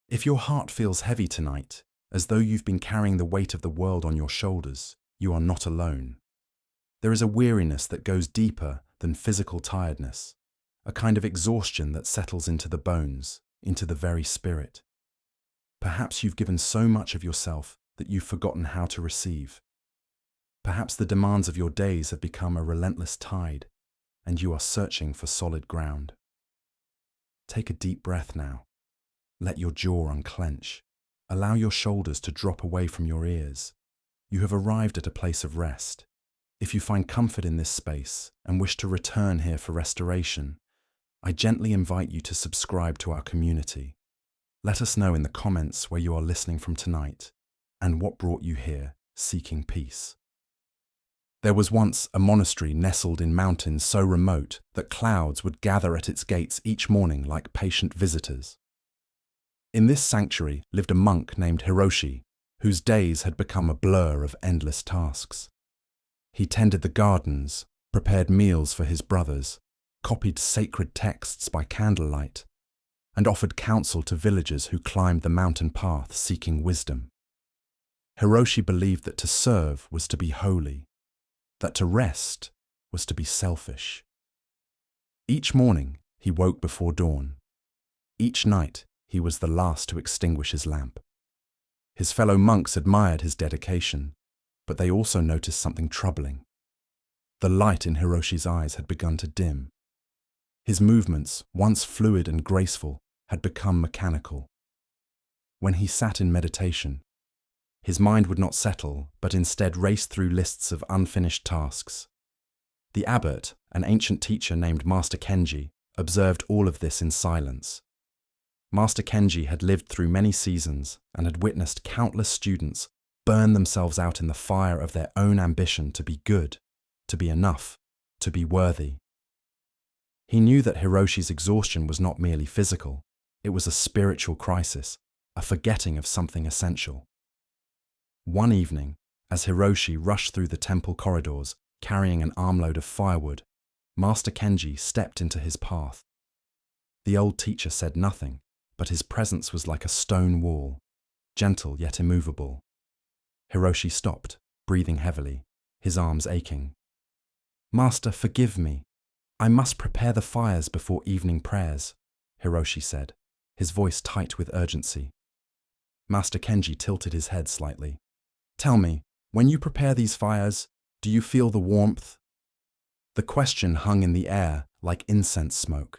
If your heart feels heavy tonight, as though you've been carrying the weight of the world on your shoulders, you are not alone. There is a weariness that goes deeper than physical tiredness, a kind of exhaustion that settles into the bones, into the very spirit. Perhaps you've given so much of yourself that you've forgotten how to receive. Perhaps the demands of your days have become a relentless tide, and you are searching for solid ground. Take a deep breath now. Let your jaw unclench. Allow your shoulders to drop away from your ears. You have arrived at a place of rest. If you find comfort in this space and wish to return here for restoration, I gently invite you to subscribe to our community. Let us know in the comments where you are listening from tonight and what brought you here seeking peace. There was once a monastery nestled in mountains so remote that clouds would gather at its gates each morning like patient visitors. In this sanctuary lived a monk named Hiroshi, whose days had become a blur of endless tasks. He tended the gardens, prepared meals for his brothers, copied sacred texts by candlelight, and offered counsel to villagers who climbed the mountain path seeking wisdom. Hiroshi believed that to serve was to be holy, that to rest was to be selfish. Each morning he woke before dawn. Each night he was the last to extinguish his lamp. His fellow monks admired his dedication, but they also noticed something troubling. The light in Hiroshi's eyes had begun to dim. His movements, once fluid and graceful, had become mechanical. When he sat in meditation, his mind would not settle, but instead raced through lists of unfinished tasks. The abbot, an ancient teacher named Master Kenji, observed all of this in silence. Master Kenji had lived through many seasons and had witnessed countless students burn themselves out in the fire of their own ambition to be good, to be enough, to be worthy. He knew that Hiroshi's exhaustion was not merely physical, it was a spiritual crisis, a forgetting of something essential. One evening, as Hiroshi rushed through the temple corridors, carrying an armload of firewood, Master Kenji stepped into his path. The old teacher said nothing, but his presence was like a stone wall, gentle yet immovable. Hiroshi stopped, breathing heavily, his arms aching. "Master, forgive me. I must prepare the fires before evening prayers," Hiroshi said, his voice tight with urgency. Master Kenji tilted his head slightly. "Tell me, when you prepare these fires, do you feel the warmth?" The question hung in the air like incense smoke.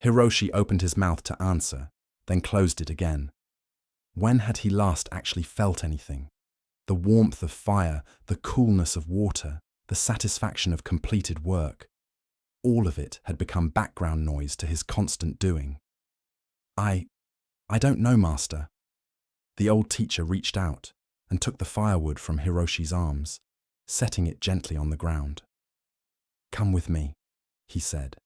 Hiroshi opened his mouth to answer, then closed it again. When had he last actually felt anything? The warmth of fire, the coolness of water, the satisfaction of completed work. All of it had become background noise to his constant doing. I don't know, Master." The old teacher reached out and took the firewood from Hiroshi's arms, setting it gently on the ground. "Come with me," he said.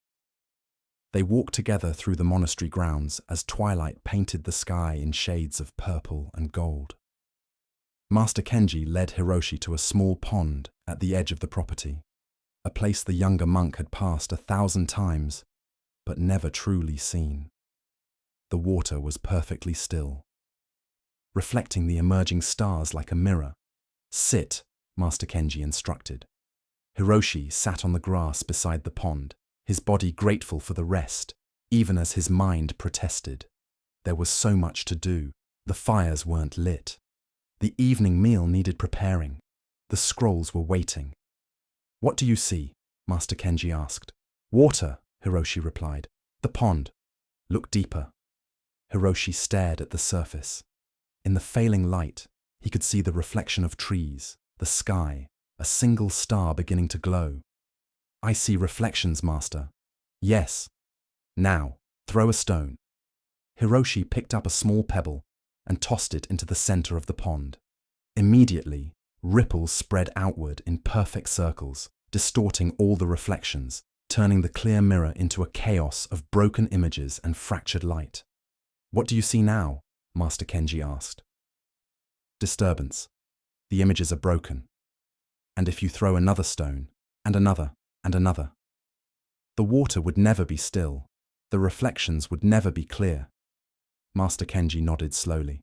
They walked together through the monastery grounds as twilight painted the sky in shades of purple and gold. Master Kenji led Hiroshi to a small pond at the edge of the property, a place the younger monk had passed 1,000 times, but never truly seen. The water was perfectly still, reflecting the emerging stars like a mirror. "Sit," Master Kenji instructed. Hiroshi sat on the grass beside the pond, his body grateful for the rest, even as his mind protested. There was so much to do. The fires weren't lit. The evening meal needed preparing. The scrolls were waiting. "What do you see?" Master Kenji asked. "Water," Hiroshi replied. "The pond. Look deeper." Hiroshi stared at the surface. In the failing light, he could see the reflection of trees, the sky, a single star beginning to glow. "I see reflections, Master." "Yes. Now, throw a stone." Hiroshi picked up a small pebble and tossed it into the center of the pond. Immediately, ripples spread outward in perfect circles, distorting all the reflections, turning the clear mirror into a chaos of broken images and fractured light. "What do you see now?" Master Kenji asked. "Disturbance. The images are broken. And if you throw another stone, and another, and another, the water would never be still, the reflections would never be clear. Master Kenji nodded slowly.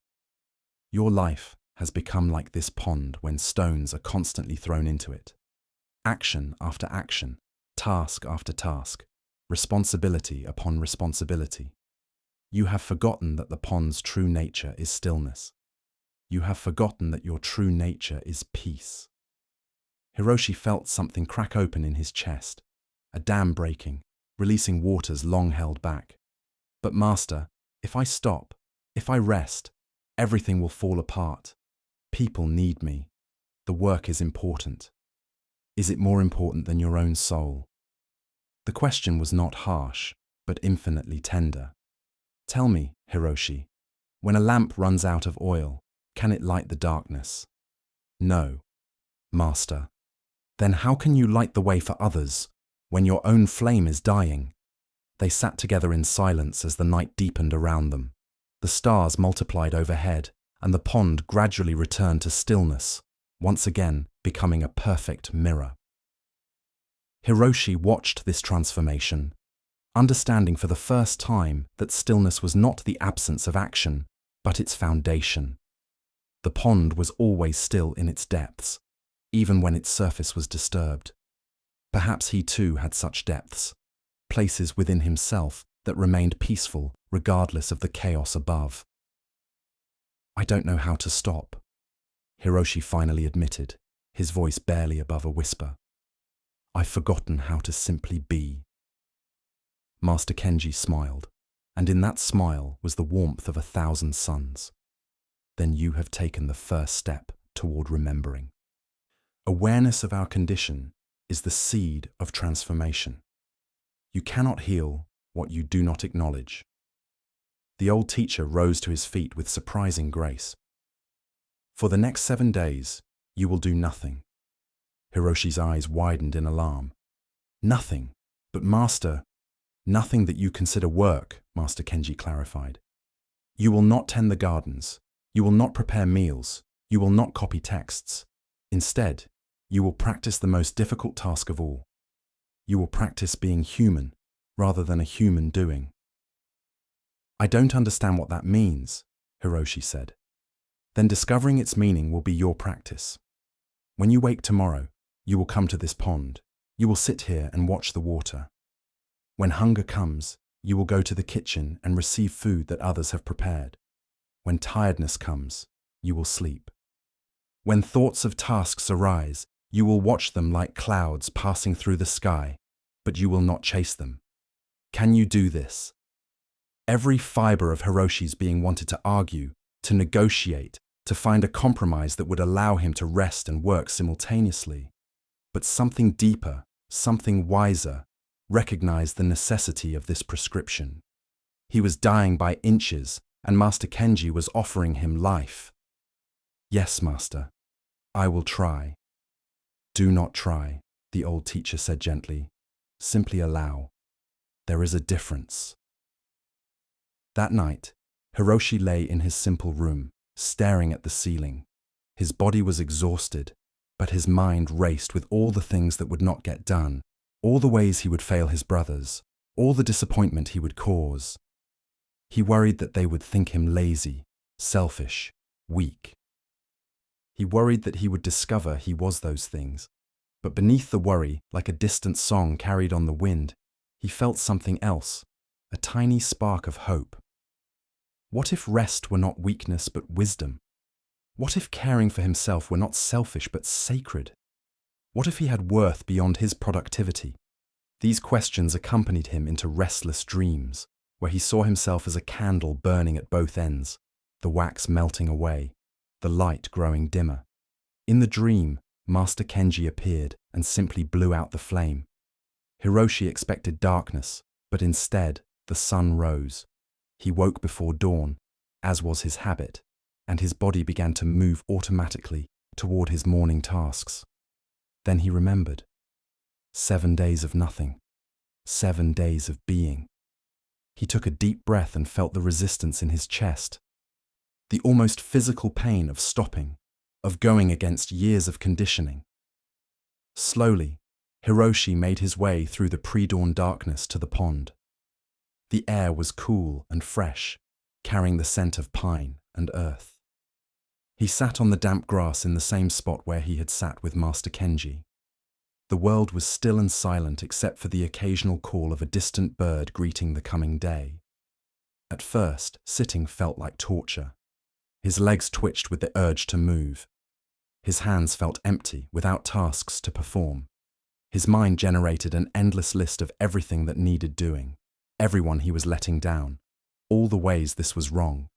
Your life has become like this pond when stones are constantly thrown into it. Action after action, task after task, responsibility upon responsibility. You have forgotten that the pond's true nature is stillness. You have forgotten that your true nature is peace. Hiroshi felt something crack open in his chest, a dam breaking, releasing waters long held back. But Master, if I stop, if I rest, everything will fall apart. People need me. The work is important. Is it more important than your own soul? The question was not harsh, but infinitely tender. Tell me, Hiroshi, when a lamp runs out of oil, can it light the darkness? No, Master. Then how can you light the way for others when your own flame is dying? They sat together in silence as the night deepened around them. The stars multiplied overhead, and the pond gradually returned to stillness, once again becoming a perfect mirror. Hiroshi watched this transformation, understanding for the first time that stillness was not the absence of action, but its foundation. The pond was always still in its depths, even when its surface was disturbed. Perhaps he too had such depths, places within himself that remained peaceful regardless of the chaos above. I don't know how to stop, Hiroshi finally admitted, his voice barely above a whisper. I've forgotten how to simply be. Master Kenji smiled, and in that smile was the warmth of 1,000 suns. Then you have taken the first step toward remembering. Awareness of our condition is the seed of transformation. You cannot heal what you do not acknowledge. The old teacher rose to his feet with surprising grace. For the next 7 days, you will do nothing. Hiroshi's eyes widened in alarm. Nothing, but Master, nothing that you consider work, Master Kenji clarified. You will not tend the gardens. You will not prepare meals. You will not copy texts. Instead, you will practice the most difficult task of all. You will practice being human rather than a human doing. I don't understand what that means, Hiroshi said. Then discovering its meaning will be your practice. When you wake tomorrow, you will come to this pond. You will sit here and watch the water. When hunger comes, you will go to the kitchen and receive food that others have prepared. When tiredness comes, you will sleep. When thoughts of tasks arise, you will watch them like clouds passing through the sky, but you will not chase them. Can you do this? Every fiber of Hiroshi's being wanted to argue, to negotiate, to find a compromise that would allow him to rest and work simultaneously. But something deeper, something wiser, recognized the necessity of this prescription. He was dying by inches, and Master Kenji was offering him life. Yes, Master, I will try. Do not try, the old teacher said gently. Simply allow. There is a difference. That night, Hiroshi lay in his simple room, staring at the ceiling. His body was exhausted, but his mind raced with all the things that would not get done, all the ways he would fail his brothers, all the disappointment he would cause. He worried that they would think him lazy, selfish, weak. He worried that he would discover he was those things. But beneath the worry, like a distant song carried on the wind, he felt something else, a tiny spark of hope. What if rest were not weakness but wisdom? What if caring for himself were not selfish but sacred? What if he had worth beyond his productivity? These questions accompanied him into restless dreams, where he saw himself as a candle burning at both ends, the wax melting away, the light growing dimmer. In the dream, Master Kenji appeared and simply blew out the flame. Hiroshi expected darkness, but instead the sun rose. He woke before dawn, as was his habit, and his body began to move automatically toward his morning tasks. Then he remembered. 7 days of nothing. 7 days of being. He took a deep breath and felt the resistance in his chest. The almost physical pain of stopping, of going against years of conditioning. Slowly, Hiroshi made his way through the pre-dawn darkness to the pond. The air was cool and fresh, carrying the scent of pine and earth. He sat on the damp grass in the same spot where he had sat with Master Kenji. The world was still and silent except for the occasional call of a distant bird greeting the coming day. At first, sitting felt like torture. His legs twitched with the urge to move. His hands felt empty, without tasks to perform. His mind generated an endless list of everything that needed doing, everyone he was letting down, all the ways this was wrong.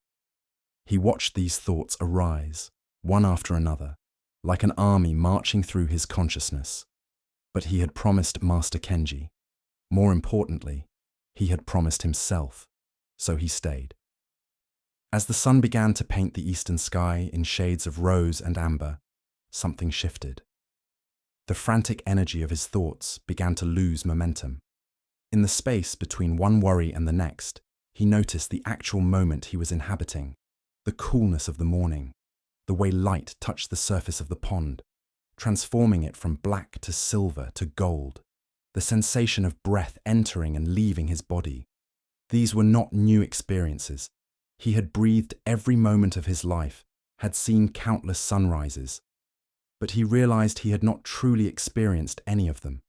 He watched these thoughts arise, one after another, like an army marching through his consciousness. But he had promised Master Kenji. More importantly, he had promised himself, so he stayed. As the sun began to paint the eastern sky in shades of rose and amber, something shifted. The frantic energy of his thoughts began to lose momentum. In the space between one worry and the next, he noticed the actual moment he was inhabiting, the coolness of the morning, the way light touched the surface of the pond, transforming it from black to silver to gold, the sensation of breath entering and leaving his body. These were not new experiences. He had breathed every moment of his life, had seen countless sunrises, but he realized he had not truly experienced any of them.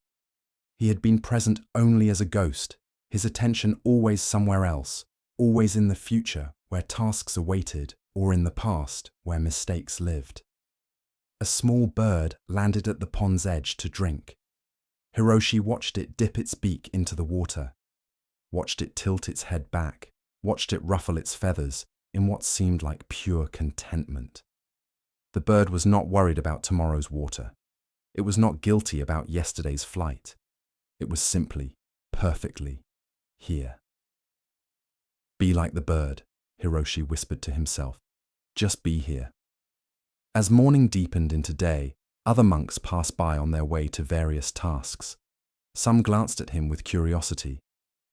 He had been present only as a ghost, his attention always somewhere else, always in the future where tasks awaited, or in the past where mistakes lived. A small bird landed at the pond's edge to drink. Hiroshi watched it dip its beak into the water, watched it tilt its head back, watched it ruffle its feathers in what seemed like pure contentment. The bird was not worried about tomorrow's water. It was not guilty about yesterday's flight. It was simply, perfectly, here. Be like the bird, Hiroshi whispered to himself. Just be here. As morning deepened into day, other monks passed by on their way to various tasks. Some glanced at him with curiosity,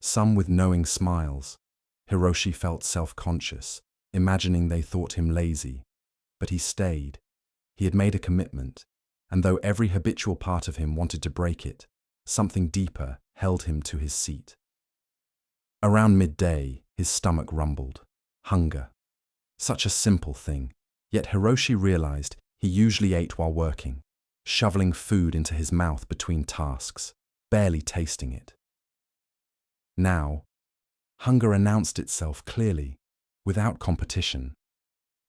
some with knowing smiles. Hiroshi felt self-conscious, imagining they thought him lazy. But he stayed. He had made a commitment, and though every habitual part of him wanted to break it, something deeper held him to his seat. Around midday, his stomach rumbled. Hunger. Such a simple thing, yet Hiroshi realized he usually ate while working, shoveling food into his mouth between tasks, barely tasting it. Now, hunger announced itself clearly, without competition.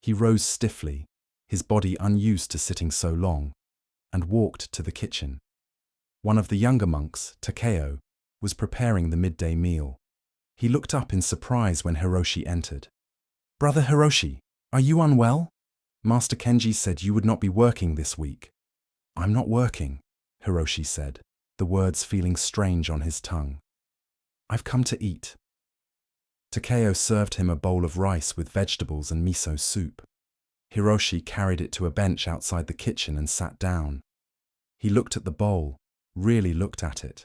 He rose stiffly, his body unused to sitting so long, and walked to the kitchen. One of the younger monks, Takeo, was preparing the midday meal. He looked up in surprise when Hiroshi entered. "Brother Hiroshi, are you unwell? Master Kenji said you would not be working this week." "I'm not working," Hiroshi said, the words feeling strange on his tongue. "I've come to eat." Takeo served him a bowl of rice with vegetables and miso soup. Hiroshi carried it to a bench outside the kitchen and sat down. He looked at the bowl, really looked at it.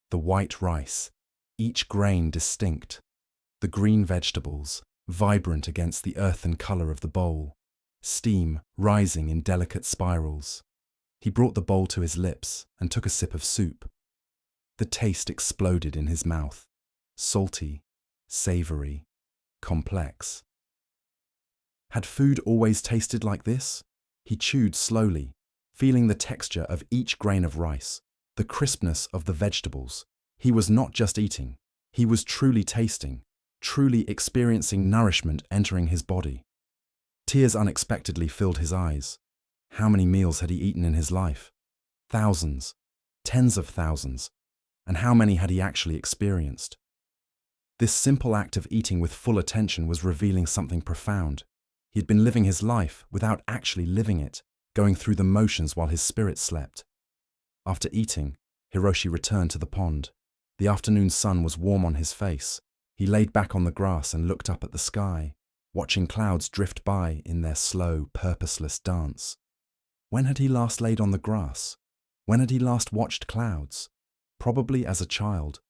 The white rice, each grain distinct. The green vegetables, vibrant against the earthen color of the bowl. Steam rising in delicate spirals. He brought the bowl to his lips and took a sip of soup. The taste exploded in his mouth. Salty, savory, complex. Had food always tasted like this? He chewed slowly, feeling the texture of each grain of rice, the crispness of the vegetables. He was not just eating, he was truly tasting, truly experiencing nourishment entering his body. Tears unexpectedly filled his eyes. How many meals had he eaten in his life? Thousands, tens of thousands. And how many had he actually experienced? This simple act of eating with full attention was revealing something profound. He had been living his life without actually living it, going through the motions while his spirit slept. After eating, Hiroshi returned to the pond. The afternoon sun was warm on his face. He laid back on the grass and looked up at the sky, watching clouds drift by in their slow, purposeless dance. When had he last laid on the grass? When had he last watched clouds? Probably as a child,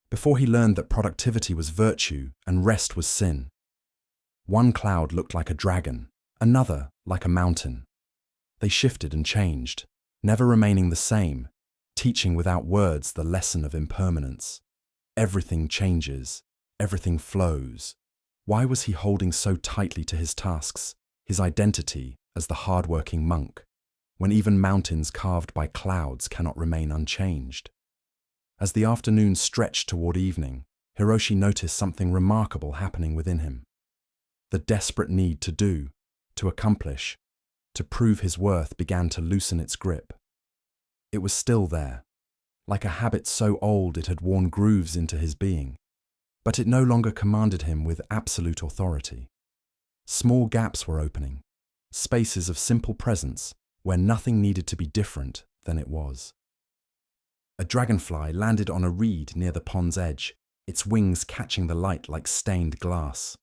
before he learned that productivity was virtue and rest was sin. One cloud looked like a dragon, another like a mountain. They shifted and changed, never remaining the same, teaching without words the lesson of impermanence. Everything changes, everything flows. Why was he holding so tightly to his tasks, his identity as the hard-working monk, when even mountains carved by clouds cannot remain unchanged? As the afternoon stretched toward evening, Hiroshi noticed something remarkable happening within him. The desperate need to do, to accomplish, to prove his worth began to loosen its grip. It was still there, like a habit so old it had worn grooves into his being, but it no longer commanded him with absolute authority. Small gaps were opening, spaces of simple presence where nothing needed to be different than it was. A dragonfly landed on a reed near the pond's edge, its wings catching the light like stained glass.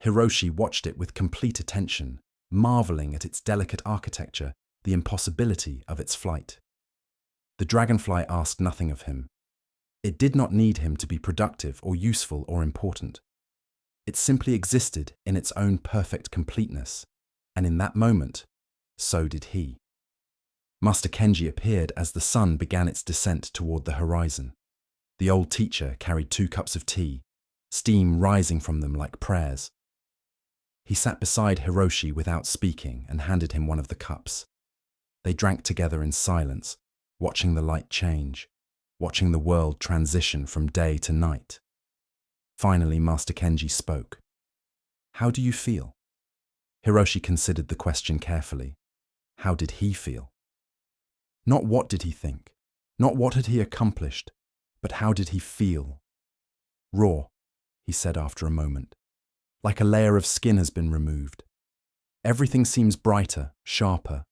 Hiroshi watched it with complete attention, marveling at its delicate architecture, the impossibility of its flight. The dragonfly asked nothing of him. It did not need him to be productive or useful or important. It simply existed in its own perfect completeness, and in that moment, so did he. Master Kenji appeared as the sun began its descent toward the horizon. The old teacher carried 2 cups of tea, steam rising from them like prayers. He sat beside Hiroshi without speaking and handed him one of the cups. They drank together in silence, watching the light change, watching the world transition from day to night. Finally, Master Kenji spoke. "How do you feel?" Hiroshi considered the question carefully. How did he feel? Not what did he think, not what had he accomplished, but how did he feel? "Raw," he said after a moment. "Like a layer of skin has been removed. Everything seems brighter, sharper.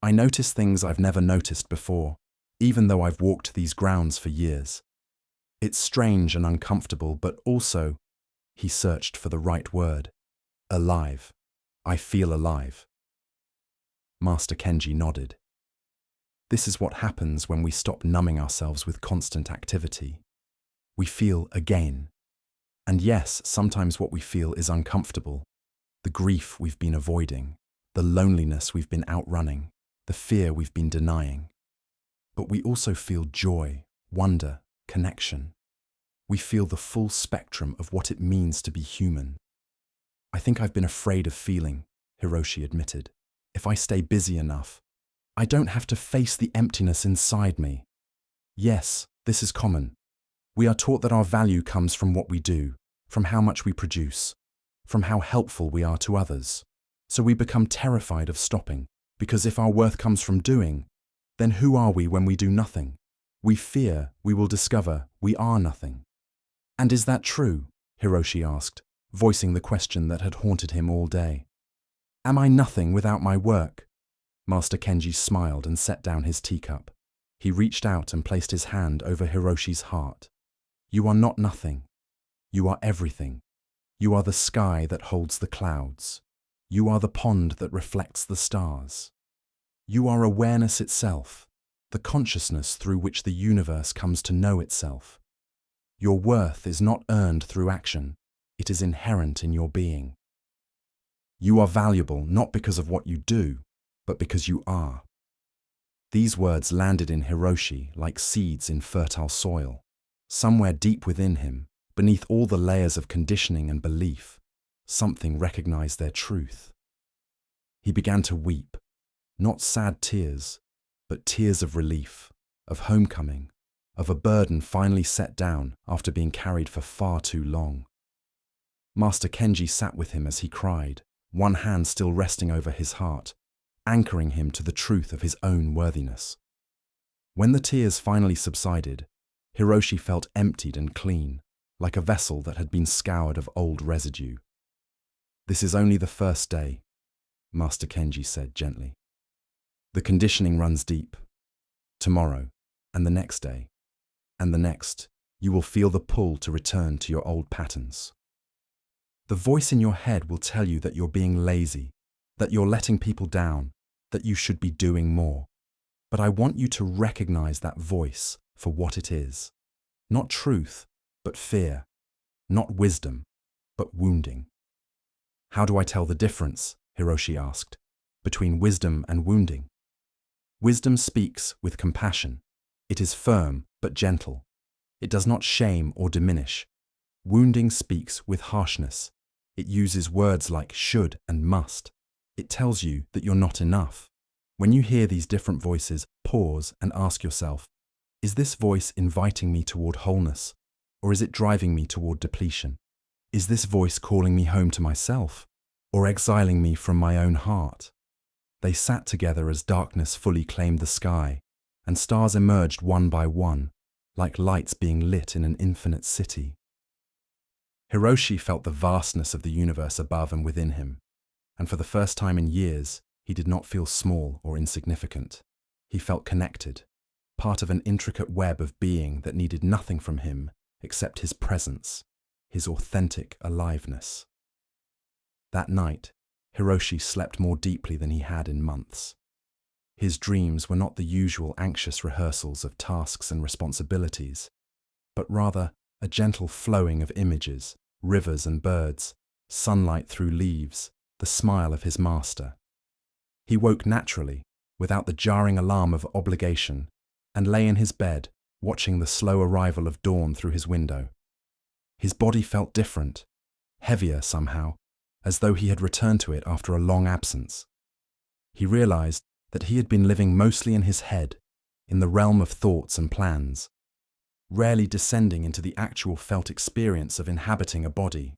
I notice things I've never noticed before, even though I've walked these grounds for years. It's strange and uncomfortable, but also," he searched for the right word, "alive. I feel alive." Master Kenji nodded. This is what happens when we stop numbing ourselves with constant activity. We feel again. And yes, sometimes what we feel is uncomfortable. The grief we've been avoiding, the loneliness we've been outrunning, the fear we've been denying. But we also feel joy, wonder, connection. We feel the full spectrum of what it means to be human. "I think I've been afraid of feeling," Hiroshi admitted. "If I stay busy enough, I don't have to face the emptiness inside me." Yes, this is common. We are taught that our value comes from what we do, from how much we produce, from how helpful we are to others. So we become terrified of stopping, because if our worth comes from doing, then who are we when we do nothing? We fear we will discover we are nothing. "And is that true?" Hiroshi asked, voicing the question that had haunted him all day. "Am I nothing without my work?" Master Kenji smiled and set down his teacup. He reached out and placed his hand over Hiroshi's heart. "You are not nothing. You are everything. You are the sky that holds the clouds. You are the pond that reflects the stars. You are awareness itself, the consciousness through which the universe comes to know itself. Your worth is not earned through action. It is inherent in your being. You are valuable not because of what you do, but because you are." These words landed in Hiroshi like seeds in fertile soil. Somewhere deep within him, beneath all the layers of conditioning and belief, something recognized their truth. He began to weep, not sad tears, but tears of relief, of homecoming, of a burden finally set down after being carried for far too long. Master Kenji sat with him as he cried, one hand still resting over his heart, anchoring him to the truth of his own worthiness. When the tears finally subsided, Hiroshi felt emptied and clean, like a vessel that had been scoured of old residue. "This is only the first day," Master Kenji said gently. "The conditioning runs deep. Tomorrow, and the next day, and the next, you will feel the pull to return to your old patterns. The voice in your head will tell you that you're being lazy, that you're letting people down, that you should be doing more. But I want you to recognize that voice for what it is. Not truth, but fear. Not wisdom, but wounding." "How do I tell the difference," Hiroshi asked, "between wisdom and wounding?" "Wisdom speaks with compassion. It is firm but gentle. It does not shame or diminish. Wounding speaks with harshness. It uses words like should and must. It tells you that you're not enough. When you hear these different voices, pause and ask yourself, is this voice inviting me toward wholeness, or is it driving me toward depletion? Is this voice calling me home to myself, or exiling me from my own heart? They sat together as darkness fully claimed the sky, and stars emerged one by one, like lights being lit in an infinite city. Hiroshi felt the vastness of the universe above and within him, and for the first time in years, he did not feel small or insignificant. He felt connected, part of an intricate web of being that needed nothing from him except his presence, his authentic aliveness. That night, Hiroshi slept more deeply than he had in months. His dreams were not the usual anxious rehearsals of tasks and responsibilities, but rather a gentle flowing of images, rivers and birds, sunlight through leaves, the smile of his master. He woke naturally, without the jarring alarm of obligation, and lay in his bed, watching the slow arrival of dawn through his window. His body felt different, heavier somehow, as though he had returned to it after a long absence. He realized that he had been living mostly in his head, in the realm of thoughts and plans, rarely descending into the actual felt experience of inhabiting a body.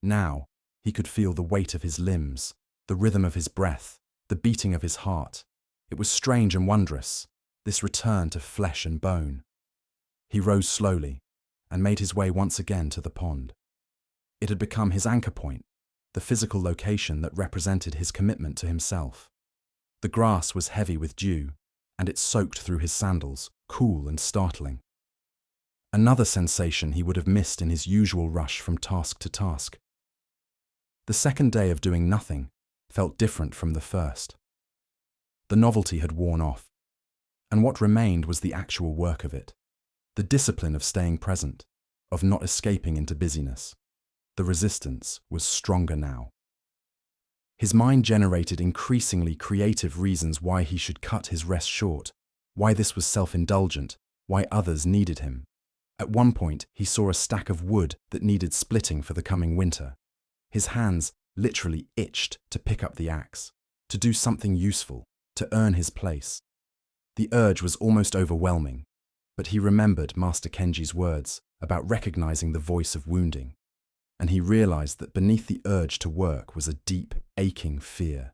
Now, he could feel the weight of his limbs, the rhythm of his breath, the beating of his heart. It was strange and wondrous, this return to flesh and bone. He rose slowly and made his way once again to the pond. It had become his anchor point, the physical location that represented his commitment to himself. The grass was heavy with dew, and it soaked through his sandals, cool and startling. Another sensation he would have missed in his usual rush from task to task. The second day of doing nothing felt different from the first. The novelty had worn off, and what remained was the actual work of it, the discipline of staying present, of not escaping into busyness. The resistance was stronger now. His mind generated increasingly creative reasons why he should cut his rest short, why this was self-indulgent, why others needed him. At one point, he saw a stack of wood that needed splitting for the coming winter. His hands literally itched to pick up the axe, to do something useful, to earn his place. The urge was almost overwhelming, but he remembered Master Kenji's words about recognizing the voice of wounding, and he realized that beneath the urge to work was a deep, aching fear.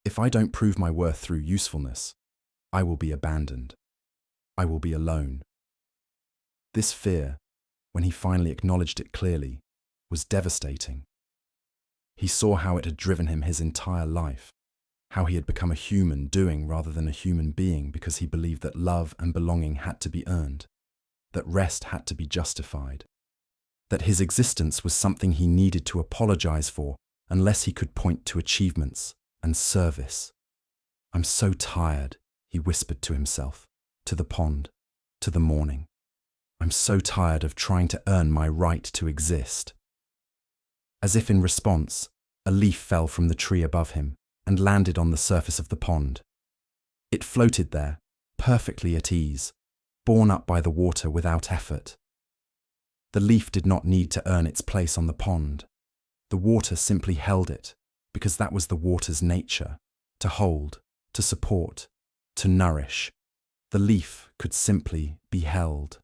If I don't prove my worth through usefulness, I will be abandoned. I will be alone. This fear, when he finally acknowledged it clearly, was devastating. He saw how it had driven him his entire life, how he had become a human doing rather than a human being because he believed that love and belonging had to be earned, that rest had to be justified, that his existence was something he needed to apologize for unless he could point to achievements and service. "I'm so tired," he whispered to himself, to the pond, to the morning. "I'm so tired of trying to earn my right to exist." As if in response, a leaf fell from the tree above him and landed on the surface of the pond. It floated there, perfectly at ease, borne up by the water without effort. The leaf did not need to earn its place on the pond. The water simply held it, because that was the water's nature, to hold, to support, to nourish. The leaf could simply be held.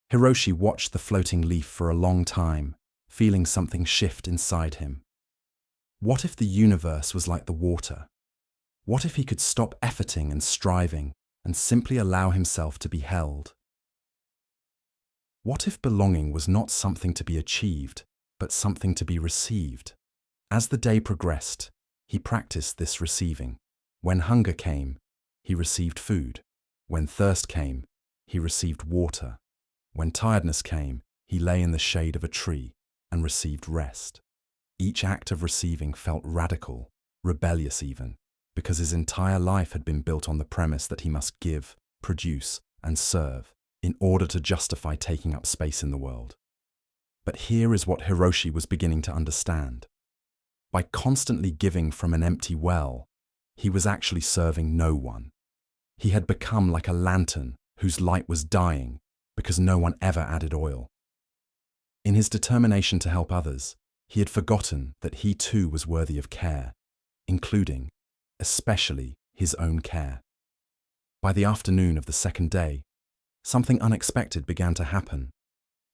Hiroshi watched the floating leaf for a long time, feeling something shift inside him. What if the universe was like the water? What if he could stop efforting and striving and simply allow himself to be held? What if belonging was not something to be achieved, but something to be received? As the day progressed, he practiced this receiving. When hunger came, he received food. When thirst came, he received water. When tiredness came, he lay in the shade of a tree and received rest. Each act of receiving felt radical, rebellious even, because his entire life had been built on the premise that he must give, produce, and serve in order to justify taking up space in the world. But here is what Hiroshi was beginning to understand. By constantly giving from an empty well, he was actually serving no one. He had become like a lantern whose light was dying because no one ever added oil. In his determination to help others, he had forgotten that he too was worthy of care, including, especially, his own care. By the afternoon of the second day, something unexpected began to happen.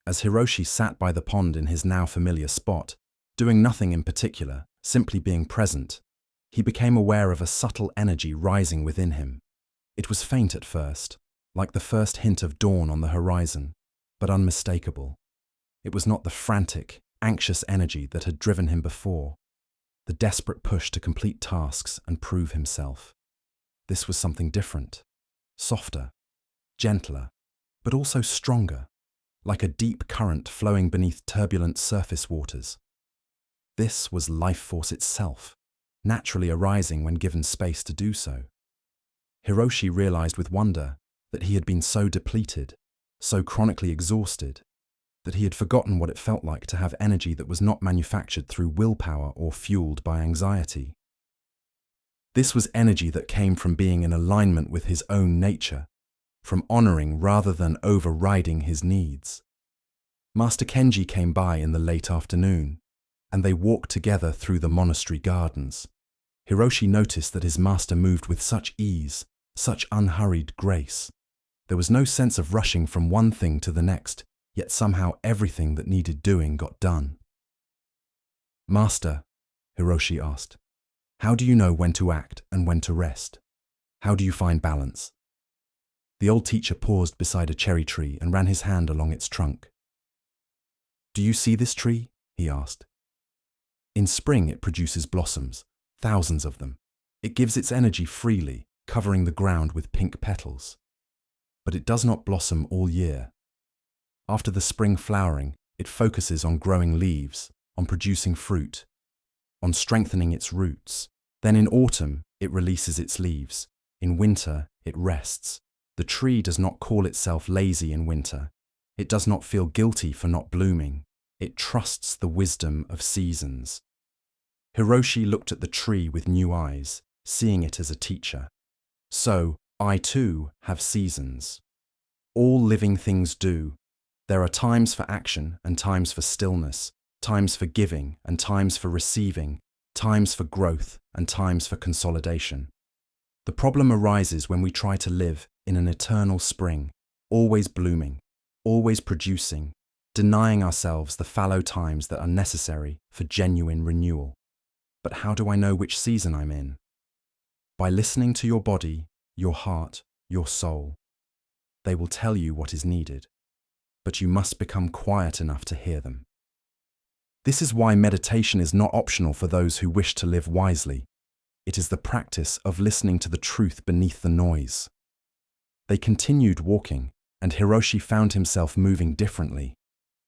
As Hiroshi sat by the pond in his now familiar spot, doing nothing in particular, simply being present, he became aware of a subtle energy rising within him. It was faint at first, like the first hint of dawn on the horizon, but unmistakable. It was not the frantic, anxious energy that had driven him before, the desperate push to complete tasks and prove himself. This was something different, softer, gentler, but also stronger, like a deep current flowing beneath turbulent surface waters. This was life force itself, naturally arising when given space to do so. Hiroshi realized with wonder that he had been so depleted, so chronically exhausted, that he had forgotten what it felt like to have energy that was not manufactured through willpower or fueled by anxiety. This was energy that came from being in alignment with his own nature, from honoring rather than overriding his needs. Master Kenji came by in the late afternoon, and they walked together through the monastery gardens. Hiroshi noticed that his master moved with such ease, such unhurried grace. There was no sense of rushing from one thing to the next, yet somehow everything that needed doing got done. "Master," Hiroshi asked, "how do you know when to act and when to rest? How do you find balance?" The old teacher paused beside a cherry tree and ran his hand along its trunk. "Do you see this tree?" he asked. "In spring it produces blossoms, thousands of them. It gives its energy freely, covering the ground with pink petals. But it does not blossom all year. After the spring flowering, it focuses on growing leaves, on producing fruit, on strengthening its roots. Then in autumn, it releases its leaves. In winter, it rests. The tree does not call itself lazy in winter. It does not feel guilty for not blooming. It trusts the wisdom of seasons." Hiroshi looked at the tree with new eyes, seeing it as a teacher. "So, I too have seasons. All living things do. There are times for action and times for stillness, times for giving and times for receiving, times for growth and times for consolidation. The problem arises when we try to live in an eternal spring, always blooming, always producing, denying ourselves the fallow times that are necessary for genuine renewal. But how do I know which season I'm in? By listening to your body, your heart, your soul. They will tell you what is needed, but you must become quiet enough to hear them. This is why meditation is not optional for those who wish to live wisely. It is the practice of listening to the truth beneath the noise." They continued walking, and Hiroshi found himself moving differently.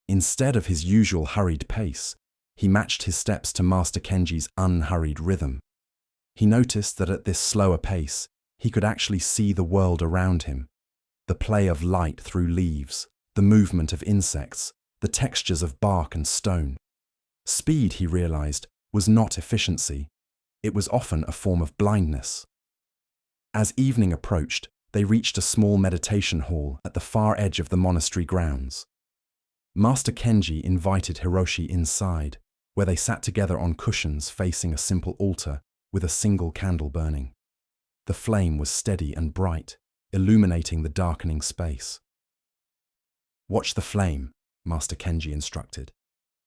Instead of his usual hurried pace, he matched his steps to Master Kenji's unhurried rhythm. He noticed that at this slower pace, he could actually see the world around him, the play of light through leaves, the movement of insects, the textures of bark and stone. Speed, he realized, was not efficiency. It was often a form of blindness. As evening approached, they reached a small meditation hall at the far edge of the monastery grounds. Master Kenji invited Hiroshi inside, where they sat together on cushions facing a simple altar with a single candle burning. The flame was steady and bright, illuminating the darkening space. "Watch the flame," Master Kenji instructed.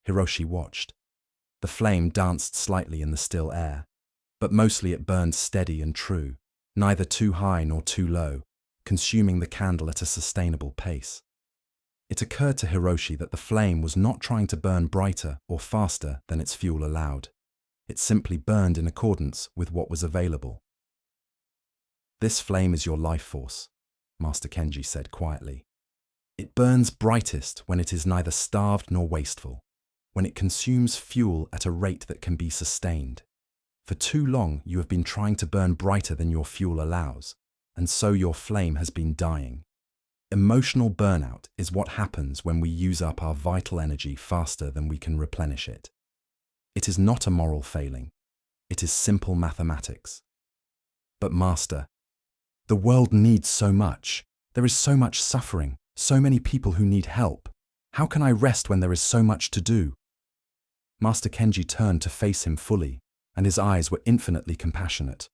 Hiroshi watched. The flame danced slightly in the still air, but mostly it burned steady and true, neither too high nor too low, consuming the candle at a sustainable pace. It occurred to Hiroshi that the flame was not trying to burn brighter or faster than its fuel allowed. It simply burned in accordance with what was available. "This flame is your life force," Master Kenji said quietly. "It burns brightest when it is neither starved nor wasteful, when it consumes fuel at a rate that can be sustained. For too long you have been trying to burn brighter than your fuel allows, and so your flame has been dying. Emotional burnout is what happens when we use up our vital energy faster than we can replenish it. It is not a moral failing. It is simple mathematics." "But Master, the world needs so much. There is so much suffering, so many people who need help. How can I rest when there is so much to do? Master Kenji turned to face him fully, and his eyes were infinitely compassionate.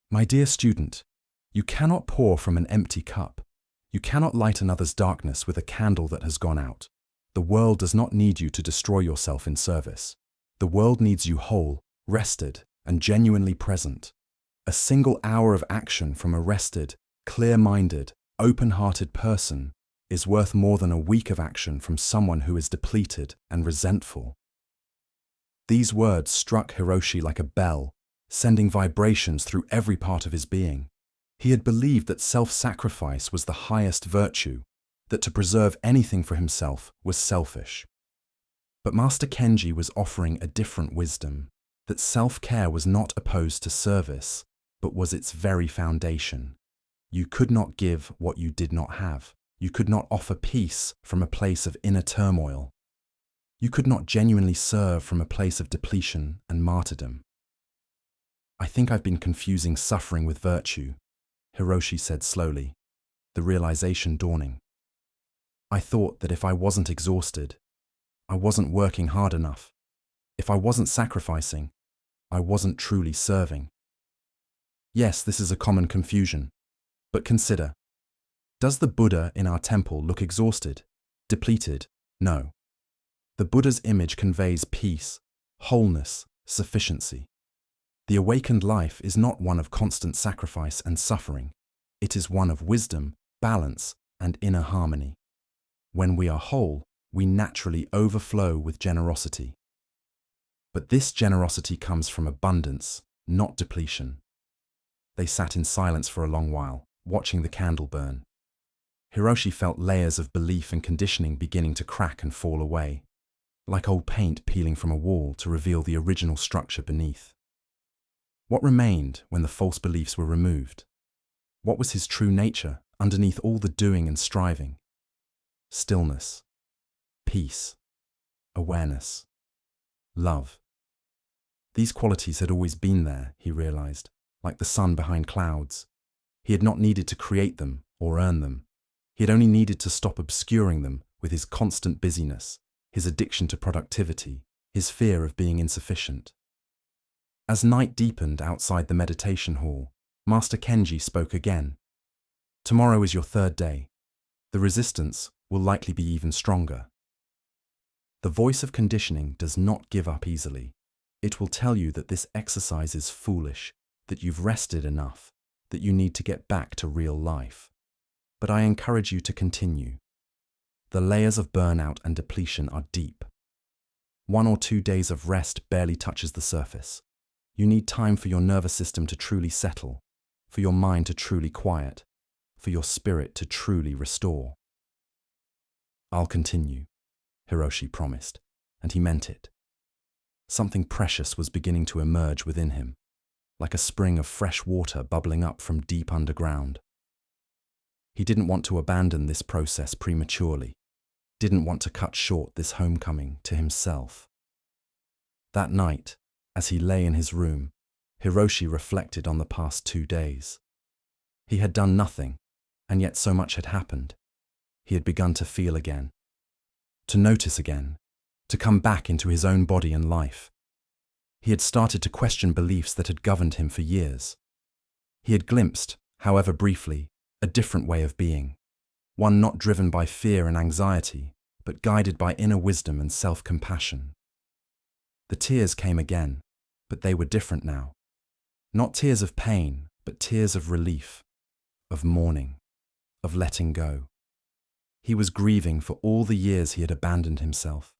My dear student, you cannot pour from an empty cup. You cannot light another's darkness with a candle that has gone out. The world does not need you to destroy yourself in service. The world needs you whole, rested, and genuinely present. A single hour of action from a rested, clear-minded, open-hearted person is worth more than a week of action from someone who is depleted and resentful. These words struck Hiroshi like a bell, sending vibrations through every part of his being. He had believed that self-sacrifice was the highest virtue, that to preserve anything for himself was selfish. But Master Kenji was offering a different wisdom, that self-care was not opposed to service, but was its very foundation. You could not give what you did not have. You could not offer peace from a place of inner turmoil. You could not genuinely serve from a place of depletion and martyrdom. I think I've been confusing suffering with virtue, Hiroshi said slowly, the realization dawning. I thought that if I wasn't exhausted, I wasn't working hard enough. If I wasn't sacrificing, I wasn't truly serving. Yes, this is a common confusion, but consider, does the Buddha in our temple look exhausted, depleted? No. The Buddha's image conveys peace, wholeness, sufficiency. The awakened life is not one of constant sacrifice and suffering. It is one of wisdom, balance, and inner harmony. When we are whole, we naturally overflow with generosity. But this generosity comes from abundance, not depletion. They sat in silence for a long while, watching the candle burn. Hiroshi felt layers of belief and conditioning beginning to crack and fall away, like old paint peeling from a wall to reveal the original structure beneath. What remained when the false beliefs were removed? What was his true nature underneath all the doing and striving? Stillness, peace, awareness, love. These qualities had always been there, he realized, like the sun behind clouds. He had not needed to create them or earn them. He had only needed to stop obscuring them with his constant busyness, his addiction to productivity, his fear of being insufficient. As night deepened outside the meditation hall, Master Kenji spoke again. Tomorrow is your third day. The resistance will likely be even stronger. The voice of conditioning does not give up easily. It will tell you that this exercise is foolish, that you've rested enough, that you need to get back to real life. But I encourage you to continue. The layers of burnout and depletion are deep. 1 or 2 days of rest barely touches the surface. You need time for your nervous system to truly settle, for your mind to truly quiet, for your spirit to truly restore. I'll continue, Hiroshi promised, and he meant it. Something precious was beginning to emerge within him, like a spring of fresh water bubbling up from deep underground. He didn't want to abandon this process prematurely, didn't want to cut short this homecoming to himself. That night, as he lay in his room, Hiroshi reflected on the past 2 days. He had done nothing, and yet so much had happened. He had begun to feel again, to notice again, to come back into his own body and life. He had started to question beliefs that had governed him for years. He had glimpsed, however briefly, a different way of being, one not driven by fear and anxiety, but guided by inner wisdom and self-compassion. The tears came again, but they were different now. Not tears of pain, but tears of relief, of mourning, of letting go. He was grieving for all the years he had abandoned himself,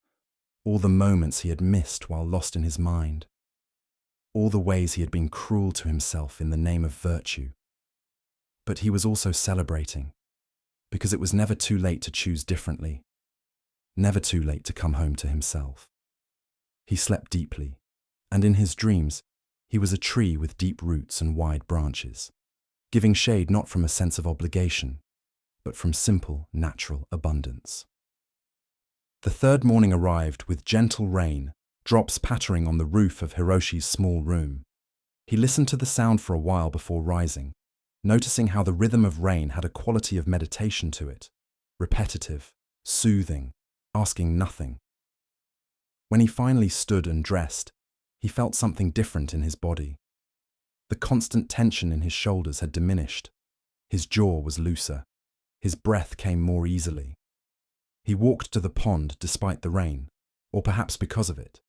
all the moments he had missed while lost in his mind, all the ways he had been cruel to himself in the name of virtue. But he was also celebrating, because it was never too late to choose differently, never too late to come home to himself. He slept deeply, and in his dreams, he was a tree with deep roots and wide branches, giving shade not from a sense of obligation, but from simple, natural abundance. The third morning arrived with gentle rain, drops pattering on the roof of Hiroshi's small room. He listened to the sound for a while before rising, noticing how the rhythm of rain had a quality of meditation to it, repetitive, soothing, asking nothing. When he finally stood and dressed, he felt something different in his body. The constant tension in his shoulders had diminished. His jaw was looser. His breath came more easily. He walked to the pond despite the rain, or perhaps because of it.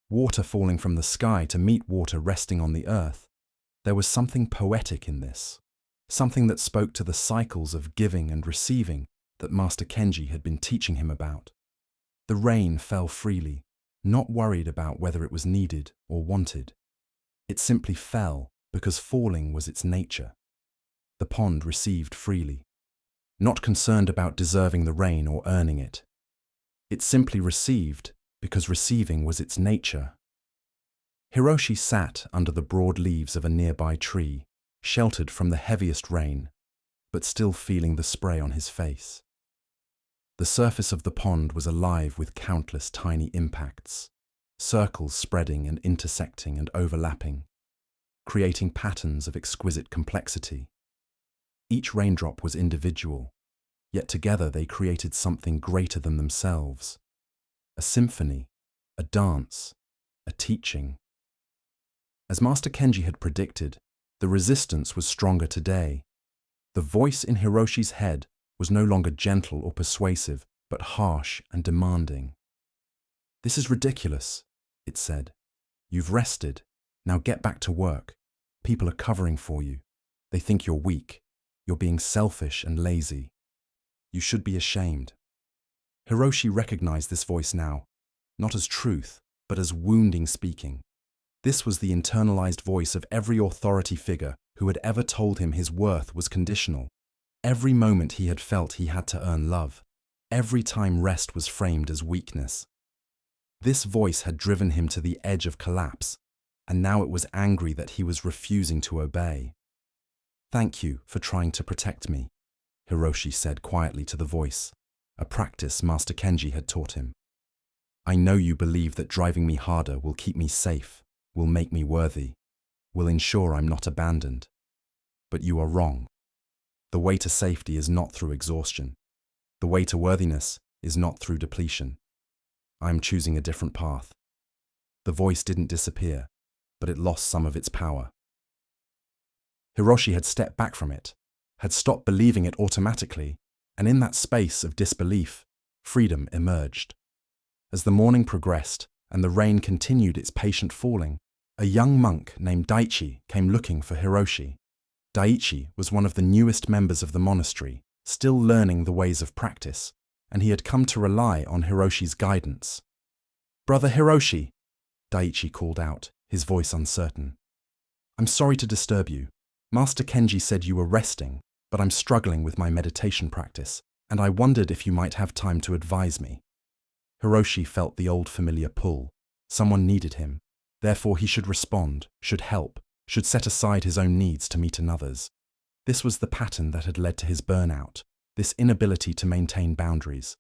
Water falling from the sky to meet water resting on the earth. There was something poetic in this, something that spoke to the cycles of giving and receiving that Master Kenji had been teaching him about. The rain fell freely, not worried about whether it was needed or wanted. It simply fell because falling was its nature. The pond received freely, not concerned about deserving the rain or earning it. It simply received because receiving was its nature. Hiroshi sat under the broad leaves of a nearby tree, sheltered from the heaviest rain, but still feeling the spray on his face. The surface of the pond was alive with countless tiny impacts, circles spreading and intersecting and overlapping, creating patterns of exquisite complexity. Each raindrop was individual, yet together they created something greater than themselves. A symphony, a dance, a teaching. As Master Kenji had predicted, the resistance was stronger today. The voice in Hiroshi's head was no longer gentle or persuasive, but harsh and demanding. "This is ridiculous," it said. "You've rested. Now get back to work. People are covering for you. They think you're weak. You're being selfish and lazy. You should be ashamed." Hiroshi recognized this voice now, not as truth, but as wounding speaking. This was the internalized voice of every authority figure who had ever told him his worth was conditional. Every moment he had felt he had to earn love. Every time rest was framed as weakness. This voice had driven him to the edge of collapse, and now it was angry that he was refusing to obey. "Thank you for trying to protect me," Hiroshi said quietly to the voice, a practice Master Kenji had taught him. "I know you believe that driving me harder will keep me safe, will make me worthy, will ensure I'm not abandoned. But you are wrong. The way to safety is not through exhaustion. The way to worthiness is not through depletion. I'm choosing a different path." The voice didn't disappear, but it lost some of its power. Hiroshi had stepped back from it, had stopped believing it automatically, and in that space of disbelief, freedom emerged. As the morning progressed and the rain continued its patient falling, a young monk named Daichi came looking for Hiroshi. Daichi was one of the newest members of the monastery, still learning the ways of practice, and he had come to rely on Hiroshi's guidance. "Brother Hiroshi," Daichi called out, his voice uncertain. "I'm sorry to disturb you. Master Kenji said you were resting, but I'm struggling with my meditation practice, and I wondered if you might have time to advise me." Hiroshi felt the old familiar pull. Someone needed him. Therefore he should respond, should help, should set aside his own needs to meet another's. This was the pattern that had led to his burnout, this inability to maintain boundaries,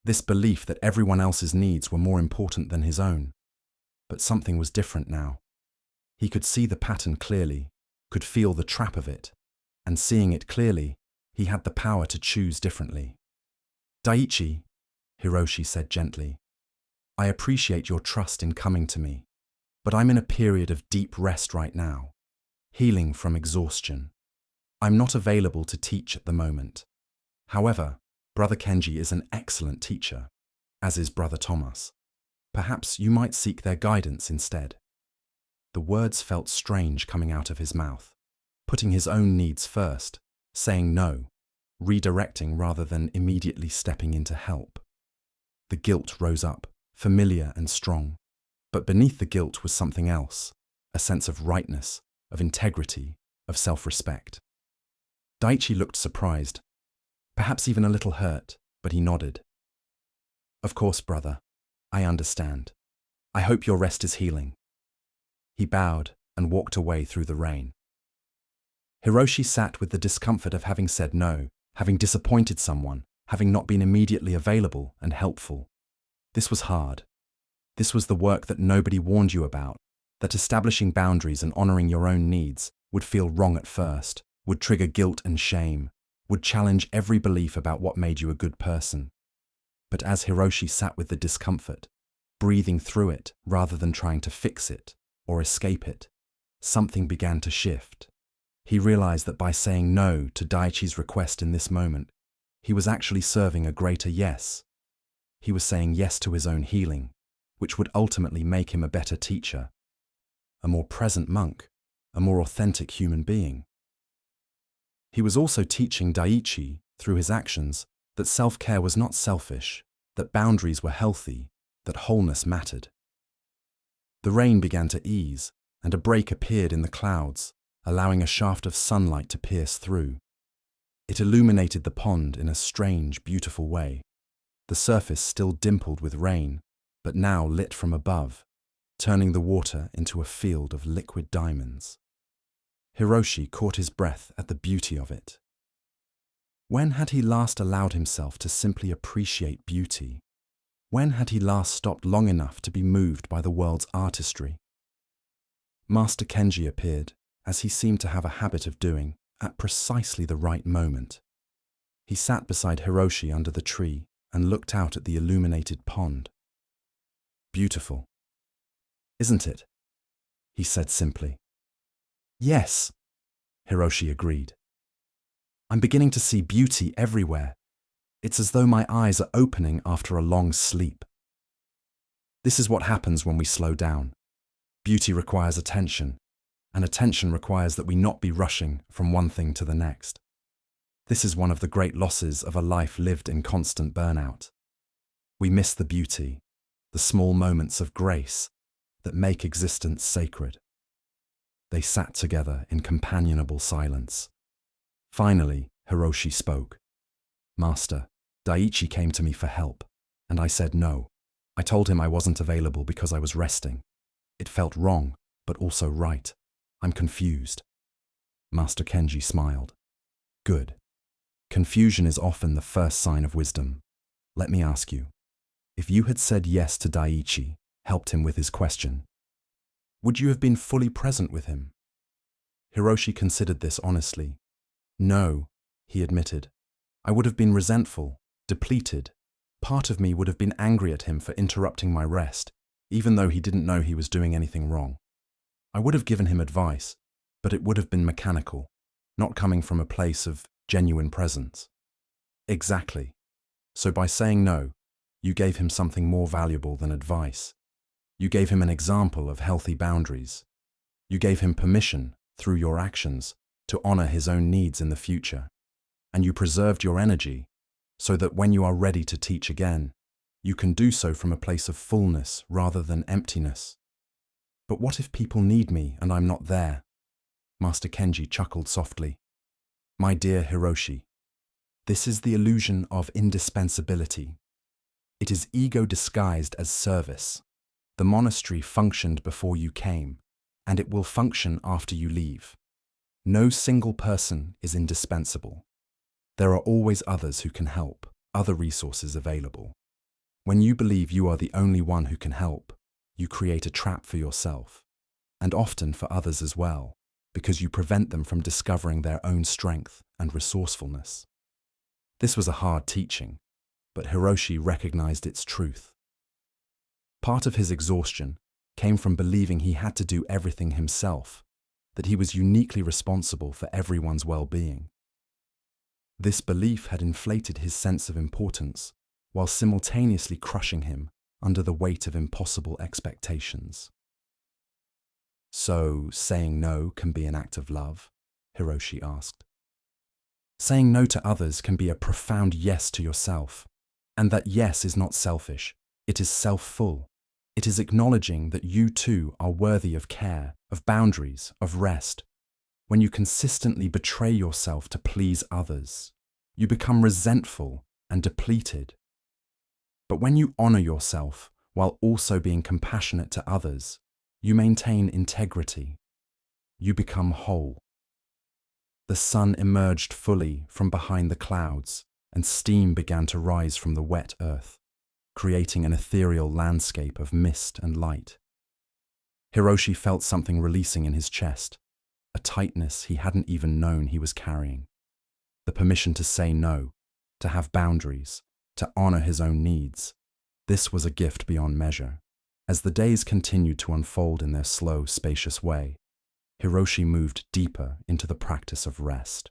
this belief that everyone else's needs were more important than his own. But something was different now. He could see the pattern clearly, could feel the trap of it, and seeing it clearly, he had the power to choose differently. "Daichi," Hiroshi said gently, "I appreciate your trust in coming to me, but I'm in a period of deep rest right now, healing from exhaustion. I'm not available to teach at the moment. However, Brother Kenji is an excellent teacher, as is Brother Thomas. Perhaps you might seek their guidance instead." The words felt strange coming out of his mouth, putting his own needs first, saying no, redirecting rather than immediately stepping in to help. The guilt rose up, familiar and strong, but beneath the guilt was something else, a sense of rightness, of integrity, of self-respect. Daichi looked surprised, perhaps even a little hurt, but he nodded. "Of course, brother. I understand. I hope your rest is healing." He bowed and walked away through the rain. Hiroshi sat with the discomfort of having said no, having disappointed someone, having not been immediately available and helpful. This was hard. This was the work that nobody warned you about, that establishing boundaries and honoring your own needs would feel wrong at first, would trigger guilt and shame, would challenge every belief about what made you a good person. But as Hiroshi sat with the discomfort, breathing through it rather than trying to fix it or escape it, something began to shift. He realized that by saying no to Daiichi's request in this moment, he was actually serving a greater yes. He was saying yes to his own healing, which would ultimately make him a better teacher, a more present monk, a more authentic human being. He was also teaching Daiichi, through his actions, that self-care was not selfish, that boundaries were healthy, that wholeness mattered. The rain began to ease, and a break appeared in the clouds, allowing a shaft of sunlight to pierce through. It illuminated the pond in a strange, beautiful way. The surface still dimpled with rain, but now lit from above, turning the water into a field of liquid diamonds. Hiroshi caught his breath at the beauty of it. When had he last allowed himself to simply appreciate beauty? When had he last stopped long enough to be moved by the world's artistry? Master Kenji appeared, as he seemed to have a habit of doing, at precisely the right moment. He sat beside Hiroshi under the tree and looked out at the illuminated pond. Beautiful, isn't it? He said simply. Yes, Hiroshi agreed. I'm beginning to see beauty everywhere. It's as though my eyes are opening after a long sleep. This is what happens when we slow down. Beauty requires attention, and attention requires that we not be rushing from one thing to the next. This is one of the great losses of a life lived in constant burnout. We miss the beauty, the small moments of grace that make existence sacred. They sat together in companionable silence. Finally, Hiroshi spoke. Master, Daiichi came to me for help, and I said no. I told him I wasn't available because I was resting. It felt wrong, but also right. I'm confused. Master Kenji smiled. Good. Confusion is often the first sign of wisdom. Let me ask you, if you had said yes to Daiichi, helped him with his question, would you have been fully present with him? Hiroshi considered this honestly. No, he admitted. I would have been resentful, depleted. Part of me would have been angry at him for interrupting my rest, even though he didn't know he was doing anything wrong. I would have given him advice, but it would have been mechanical, not coming from a place of genuine presence. Exactly. So by saying no, you gave him something more valuable than advice. You gave him an example of healthy boundaries. You gave him permission, through your actions, to honor his own needs in the future. And you preserved your energy, so that when you are ready to teach again, you can do so from a place of fullness rather than emptiness. But what if people need me and I'm not there? Master Kenji chuckled softly. My dear Hiroshi, this is the illusion of indispensability. It is ego disguised as service. The monastery functioned before you came, and it will function after you leave. No single person is indispensable. There are always others who can help, other resources available. When you believe you are the only one who can help, you create a trap for yourself, and often for others as well, because you prevent them from discovering their own strength and resourcefulness. This was a hard teaching, but Hiroshi recognized its truth. Part of his exhaustion came from believing he had to do everything himself, that he was uniquely responsible for everyone's well-being. This belief had inflated his sense of importance, while simultaneously crushing him under the weight of impossible expectations. So, saying no can be an act of love? Hiroshi asked. Saying no to others can be a profound yes to yourself, and that yes is not selfish, it is self-full. It is acknowledging that you too are worthy of care, of boundaries, of rest. When you consistently betray yourself to please others, you become resentful and depleted. But when you honor yourself while also being compassionate to others, you maintain integrity. You become whole. The sun emerged fully from behind the clouds, and steam began to rise from the wet earth, creating an ethereal landscape of mist and light. Hiroshi felt something releasing in his chest, a tightness he hadn't even known he was carrying. The permission to say no, to have boundaries, to honor his own needs. This was a gift beyond measure. As the days continued to unfold in their slow, spacious way, Hiroshi moved deeper into the practice of rest.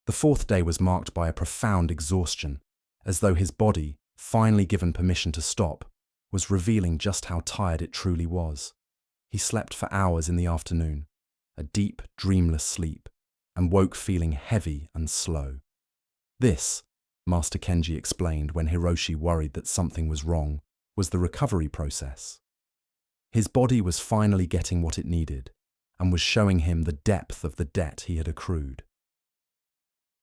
The fourth day was marked by a profound exhaustion, as though his body, finally given permission to stop, was revealing just how tired it truly was. He slept for hours in the afternoon, a deep, dreamless sleep, and woke feeling heavy and slow. This, Master Kenji explained when Hiroshi worried that something was wrong, was the recovery process. His body was finally getting what it needed, and was showing him the depth of the debt he had accrued.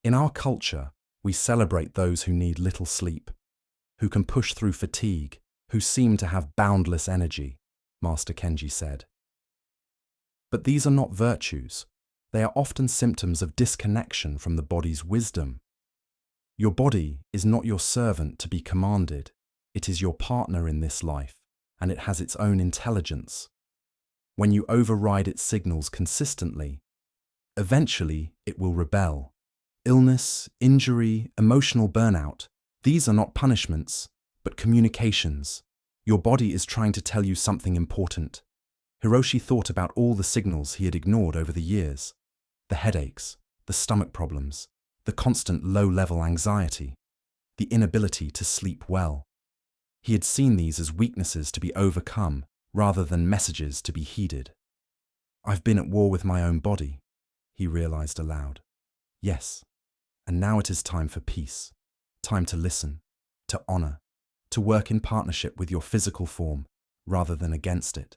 In our culture, we celebrate those who need little sleep, who can push through fatigue, who seem to have boundless energy, Master Kenji said. But these are not virtues. They are often symptoms of disconnection from the body's wisdom. Your body is not your servant to be commanded. It is your partner in this life, and it has its own intelligence. When you override its signals consistently, eventually it will rebel. Illness, injury, emotional burnout, these are not punishments, but communications. Your body is trying to tell you something important. Hiroshi thought about all the signals he had ignored over the years. The headaches, the stomach problems, the constant low-level anxiety, the inability to sleep well. He had seen these as weaknesses to be overcome rather than messages to be heeded. I've been at war with my own body, he realized aloud. Yes, and now it is time for peace, time to listen, to honor, to work in partnership with your physical form rather than against it.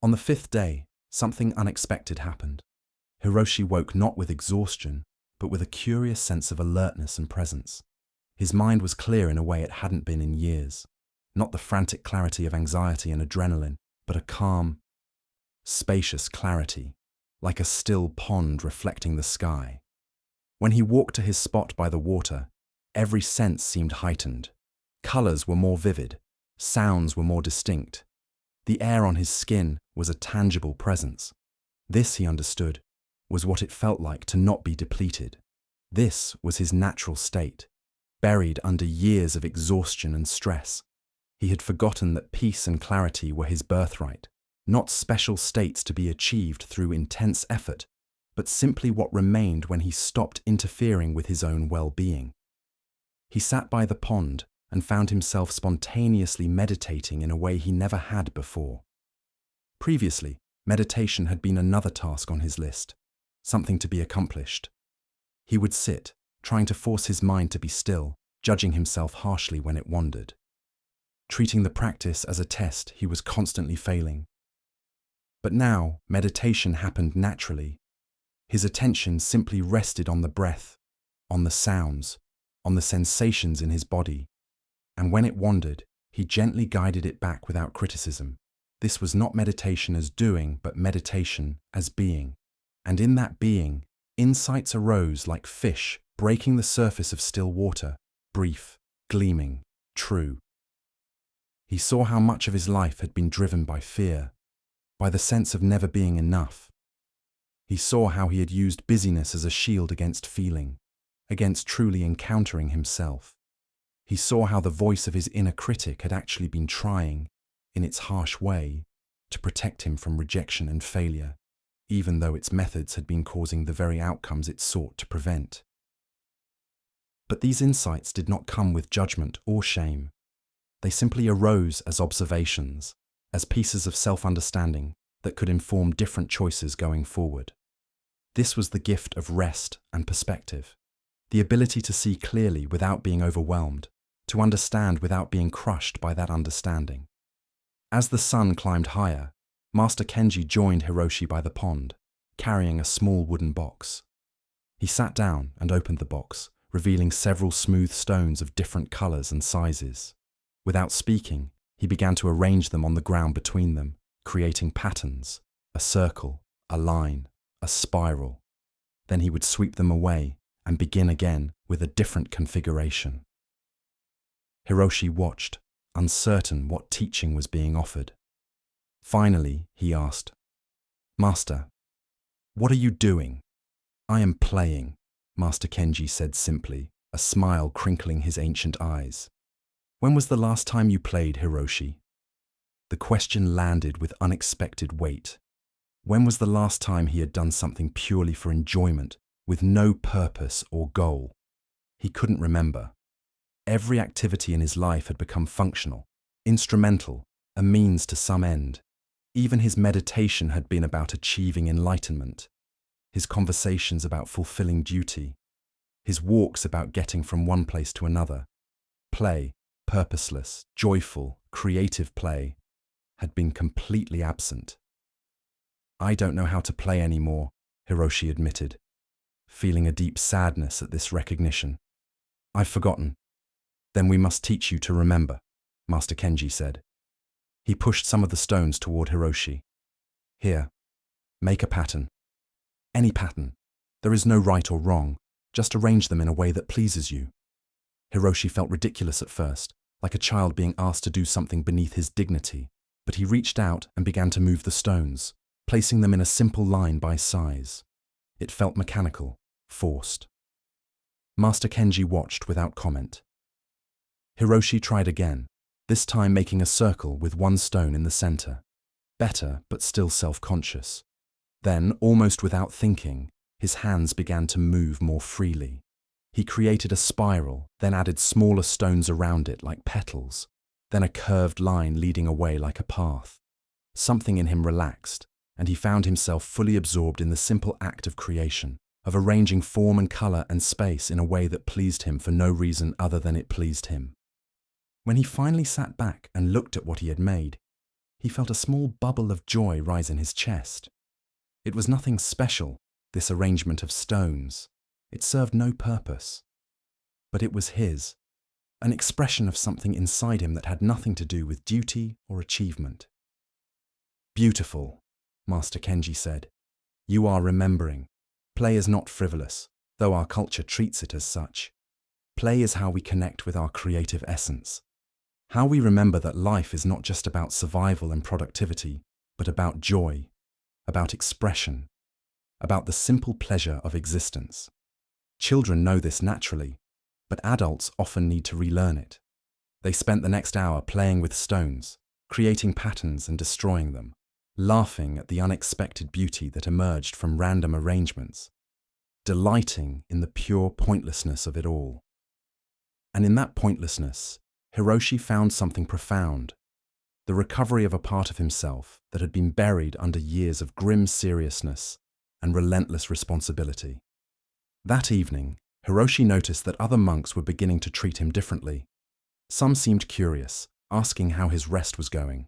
On the fifth day, something unexpected happened. Hiroshi woke not with exhaustion, but with a curious sense of alertness and presence. His mind was clear in a way it hadn't been in years. Not the frantic clarity of anxiety and adrenaline, but a calm, spacious clarity, like a still pond reflecting the sky. When he walked to his spot by the water, every sense seemed heightened. Colors were more vivid, sounds were more distinct. The air on his skin was a tangible presence. This, he understood, was what it felt like to not be depleted. This was his natural state, buried under years of exhaustion and stress. He had forgotten that peace and clarity were his birthright, not special states to be achieved through intense effort, but simply what remained when he stopped interfering with his own well-being. He sat by the pond and found himself spontaneously meditating in a way he never had before. Previously, meditation had been another task on his list, something to be accomplished. He would sit, trying to force his mind to be still, judging himself harshly when it wandered. Treating the practice as a test, he was constantly failing. But now, meditation happened naturally. His attention simply rested on the breath, on the sounds, on the sensations in his body. And when it wandered, he gently guided it back without criticism. This was not meditation as doing, but meditation as being. And in that being, insights arose like fish breaking the surface of still water, brief, gleaming, true. He saw how much of his life had been driven by fear, by the sense of never being enough. He saw how he had used busyness as a shield against feeling, against truly encountering himself. He saw how the voice of his inner critic had actually been trying, in its harsh way, to protect him from rejection and failure, even though its methods had been causing the very outcomes it sought to prevent. But these insights did not come with judgment or shame. They simply arose as observations, as pieces of self-understanding that could inform different choices going forward. This was the gift of rest and perspective, the ability to see clearly without being overwhelmed, to understand without being crushed by that understanding. As the sun climbed higher, Master Kenji joined Hiroshi by the pond, carrying a small wooden box. He sat down and opened the box, revealing several smooth stones of different colors and sizes. Without speaking, he began to arrange them on the ground between them, creating patterns, a circle, a line, a spiral. Then he would sweep them away and begin again with a different configuration. Hiroshi watched, uncertain what teaching was being offered. Finally, he asked, "Master, what are you doing?" "I am playing," Master Kenji said simply, a a smile crinkling his ancient eyes. "When was the last time you played, Hiroshi?" The question landed with unexpected weight. When was the last time he had done something purely for enjoyment, with no purpose or goal? He couldn't remember. Every activity in his life had become functional, instrumental, a means to some end. Even his meditation had been about achieving enlightenment, his conversations about fulfilling duty, his walks about getting from one place to another. Play, purposeless, joyful, creative play, had been completely absent. "I don't know how to play anymore," Hiroshi admitted, feeling a deep sadness at this recognition. "I've forgotten." "Then we must teach you to remember," Master Kenji said. He pushed some of the stones toward Hiroshi. "Here, make a pattern. Any pattern. There is no right or wrong. Just arrange them in a way that pleases you." Hiroshi felt ridiculous at first, like a child being asked to do something beneath his dignity, but he reached out and began to move the stones, placing them in a simple line by size. It felt mechanical, forced. Master Kenji watched without comment. Hiroshi tried again, this time making a circle with one stone in the center. Better, but still self-conscious. Then, almost without thinking, his hands began to move more freely. He created a spiral, then added smaller stones around it like petals, then a curved line leading away like a path. Something in him relaxed, and he found himself fully absorbed in the simple act of creation, of arranging form and color and space in a way that pleased him for no reason other than it pleased him. When he finally sat back and looked at what he had made, he felt a small bubble of joy rise in his chest. It was nothing special, this arrangement of stones. It served no purpose. But it was his, an expression of something inside him that had nothing to do with duty or achievement. "Beautiful," Master Kenji said. "You are remembering. Play is not frivolous, though our culture treats it as such. Play is how we connect with our creative essence. How we remember that life is not just about survival and productivity, but about joy, about expression, about the simple pleasure of existence. Children know this naturally, but adults often need to relearn it. They spent the next hour playing with stones, creating patterns and destroying them, laughing at the unexpected beauty that emerged from random arrangements, delighting in the pure pointlessness of it all. And in that pointlessness, Hiroshi found something profound, the recovery of a part of himself that had been buried under years of grim seriousness and relentless responsibility. That evening, Hiroshi noticed that other monks were beginning to treat him differently. Some seemed curious, asking how his rest was going.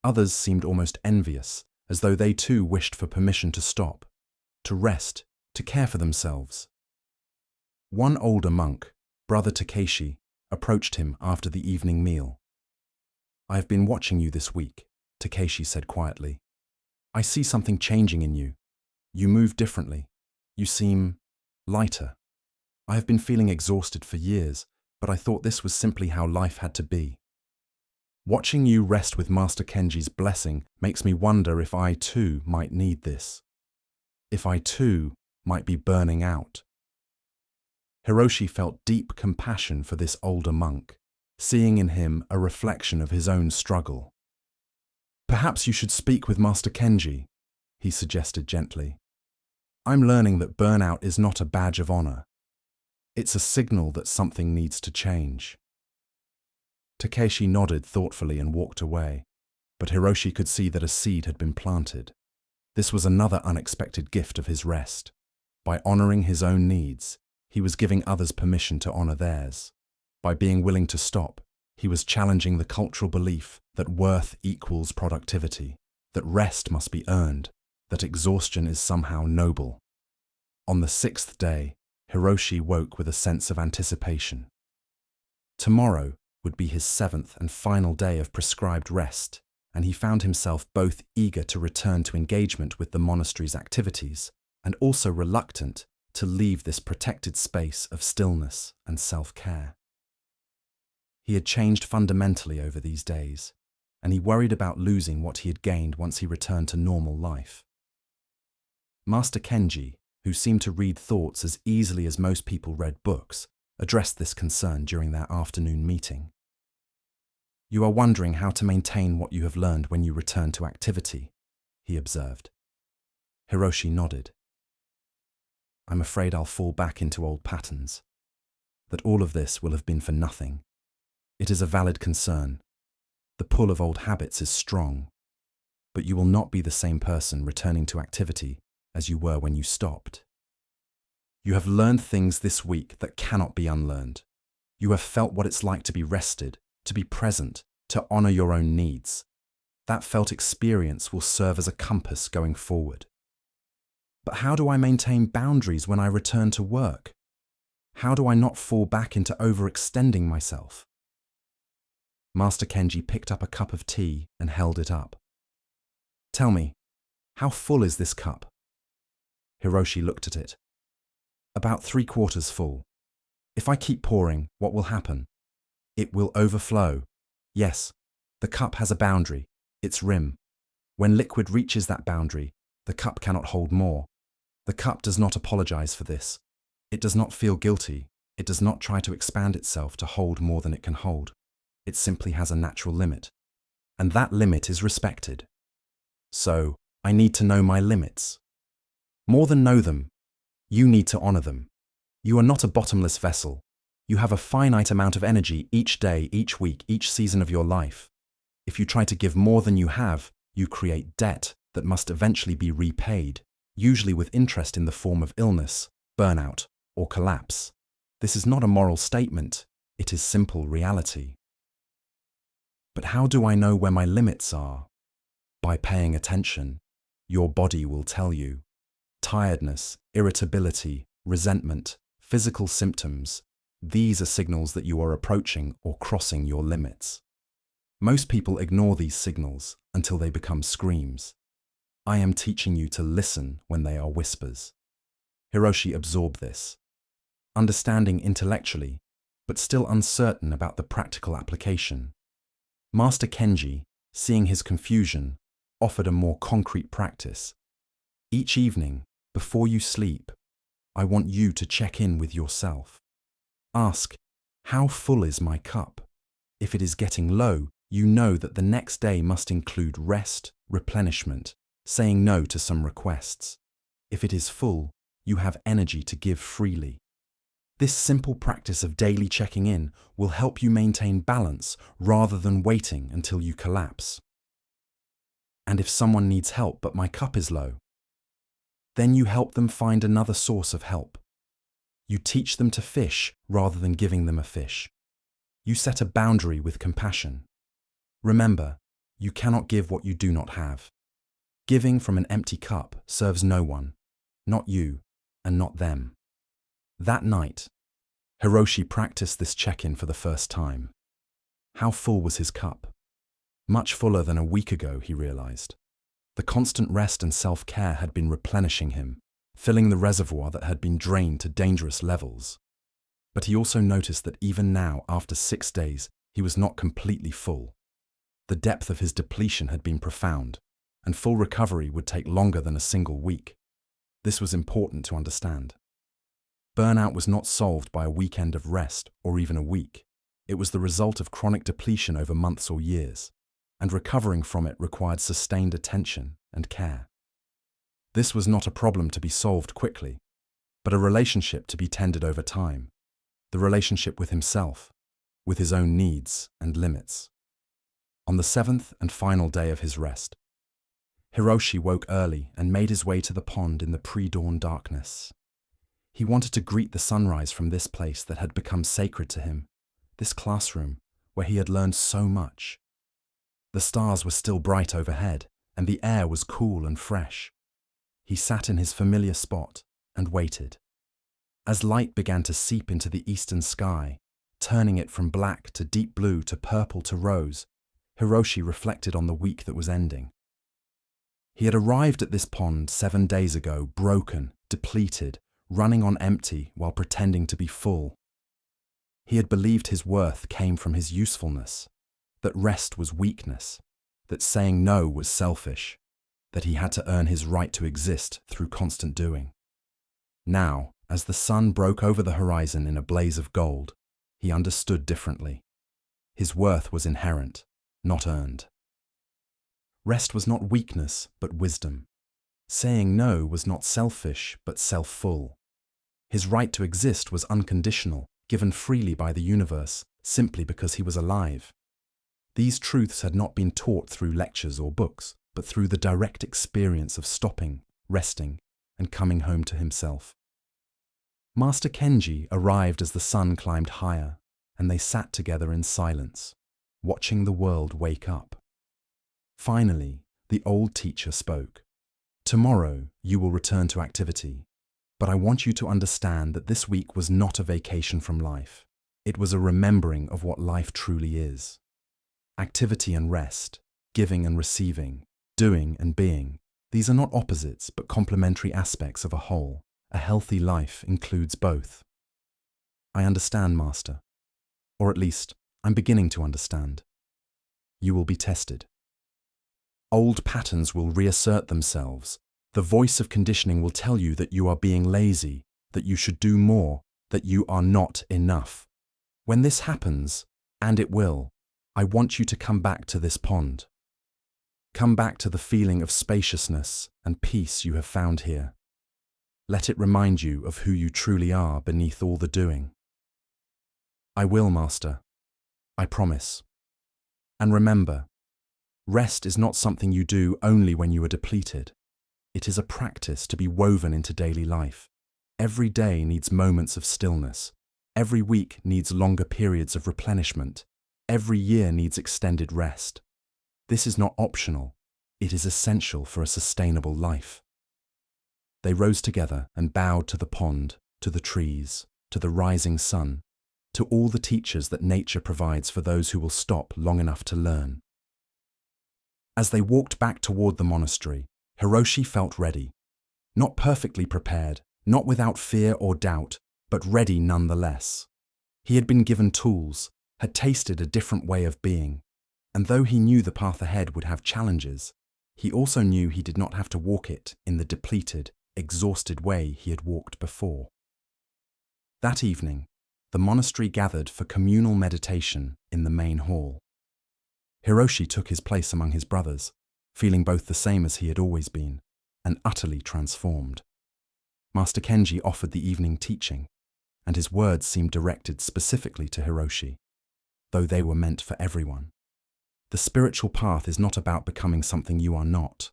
Others seemed almost envious, as though they too wished for permission to stop, to rest, to care for themselves. One older monk, Brother Takeshi, approached him after the evening meal. "I have been watching you this week," Takeshi said quietly. "I see something changing in you. You move differently. You seem lighter. I have been feeling exhausted for years, but I thought this was simply how life had to be. Watching you rest with Master Kenji's blessing makes me wonder if I too might need this. If I too might be burning out." Hiroshi felt deep compassion for this older monk, seeing in him a reflection of his own struggle. "Perhaps you should speak with Master Kenji," he suggested gently. "I'm learning that burnout is not a badge of honor. It's a signal that something needs to change." Takeshi nodded thoughtfully and walked away, but Hiroshi could see that a seed had been planted. This was another unexpected gift of his rest. By honoring his own needs, he was giving others permission to honor theirs. By being willing to stop, he was challenging the cultural belief that worth equals productivity, that rest must be earned, that exhaustion is somehow noble. On the 6th day, Hiroshi woke with a sense of anticipation. Tomorrow would be his 7th and final day of prescribed rest, and he found himself both eager to return to engagement with the monastery's activities and also reluctant to leave this protected space of stillness and self-care. He had changed fundamentally over these days, and he worried about losing what he had gained once he returned to normal life. Master Kenji, who seemed to read thoughts as easily as most people read books, addressed this concern during their afternoon meeting. "You are wondering how to maintain what you have learned when you return to activity," he observed. Hiroshi nodded. "I'm afraid I'll fall back into old patterns. That all of this will have been for nothing. It is a valid concern. The pull of old habits is strong, but you will not be the same person returning to activity as you were when you stopped. You have learned things this week that cannot be unlearned. You have felt what it's like to be rested, to be present, to honor your own needs. That felt experience will serve as a compass going forward. But how do I maintain boundaries when I return to work? How do I not fall back into overextending myself?" Master Kenji picked up a cup of tea and held it up. "Tell me, how full is this cup?" Hiroshi looked at it. "About 3/4 full. If I keep pouring, what will happen? It will overflow. Yes, the cup has a boundary, its rim. When liquid reaches that boundary, the cup cannot hold more. The cup does not apologize for this. It does not feel guilty. It does not try to expand itself to hold more than it can hold. It simply has a natural limit. And that limit is respected. So, I need to know my limits. More than know them, you need to honor them. You are not a bottomless vessel. You have a finite amount of energy each day, each week, each season of your life. If you try to give more than you have, you create debt that must eventually be repaid, usually with interest in the form of illness, burnout, or collapse. This is not a moral statement, it is simple reality. But how do I know where my limits are? By paying attention. Your body will tell you. Tiredness, irritability, resentment, physical symptoms, these are signals that you are approaching or crossing your limits. Most people ignore these signals until they become screams. I am teaching you to listen when they are whispers. Hiroshi absorbed this, understanding intellectually, but still uncertain about the practical application. Master Kenji, seeing his confusion, offered a more concrete practice. Each evening, before you sleep, I want you to check in with yourself. Ask, how full is my cup? If it is getting low, you know that the next day must include rest, replenishment, saying no to some requests. If it is full, you have energy to give freely. This simple practice of daily checking in will help you maintain balance rather than waiting until you collapse. And if someone needs help but my cup is low, then you help them find another source of help. You teach them to fish rather than giving them a fish. You set a boundary with compassion. Remember, you cannot give what you do not have. Giving from an empty cup serves no one, not you, and not them. That night, Hiroshi practiced this check-in for the first time. How full was his cup? Much fuller than a week ago, he realized. The constant rest and self-care had been replenishing him, filling the reservoir that had been drained to dangerous levels. But he also noticed that even now, after 6 days, he was not completely full. The depth of his depletion had been profound, and full recovery would take longer than a single week. This was important to understand. Burnout was not solved by a weekend of rest or even a week. It was the result of chronic depletion over months or years, and recovering from it required sustained attention and care. This was not a problem to be solved quickly, but a relationship to be tended over time. The relationship with himself, with his own needs and limits. On the 7th and final day of his rest, Hiroshi woke early and made his way to the pond in the pre-dawn darkness. He wanted to greet the sunrise from this place that had become sacred to him, this classroom where he had learned so much. The stars were still bright overhead, and the air was cool and fresh. He sat in his familiar spot and waited. As light began to seep into the eastern sky, turning it from black to deep blue to purple to rose, Hiroshi reflected on the week that was ending. He had arrived at this pond 7 days ago, broken, depleted, running on empty while pretending to be full. He had believed his worth came from his usefulness, that rest was weakness, that saying no was selfish, that he had to earn his right to exist through constant doing. Now, As the sun broke over the horizon in a blaze of gold, he understood differently. His worth was inherent, not earned. Rest was not weakness, but wisdom. Saying no was not selfish, but self-full. His right to exist was unconditional, given freely by the universe, simply because he was alive. These truths had not been taught through lectures or books, but through the direct experience of stopping, resting, and coming home to himself. Master Kenji arrived as the sun climbed higher, and they sat together in silence, watching the world wake up. Finally, the old teacher spoke. Tomorrow, you will return to activity, but I want you to understand that this week was not a vacation from life. It was a remembering of what life truly is. Activity and rest, giving and receiving, doing and being, these are not opposites but complementary aspects of a whole. A healthy life includes both. I understand, Master. Or at least, I'm beginning to understand. You will be tested. Old patterns will reassert themselves. The voice of conditioning will tell you that you are being lazy, that you should do more, that you are not enough. When this happens, and it will, I want you to come back to this pond. Come back to the feeling of spaciousness and peace you have found here. Let it remind you of who you truly are beneath all the doing. I will, Master. I promise. And remember, rest is not something you do only when you are depleted. It is a practice to be woven into daily life. Every day needs moments of stillness. Every week needs longer periods of replenishment. Every year needs extended rest. This is not optional. It is essential for a sustainable life. They rose together and bowed to the pond, to the trees, to the rising sun, to all the teachers that nature provides for those who will stop long enough to learn. As they walked back toward the monastery, Hiroshi felt ready. Not perfectly prepared, not without fear or doubt, but ready nonetheless. He had been given tools, had tasted a different way of being, and though he knew the path ahead would have challenges, he also knew he did not have to walk it in the depleted, exhausted way he had walked before. That evening, the monastery gathered for communal meditation in the main hall. Hiroshi took his place among his brothers, feeling both the same as he had always been, and utterly transformed. Master Kenji offered the evening teaching, and his words seemed directed specifically to Hiroshi, though they were meant for everyone. The spiritual path is not about becoming something you are not.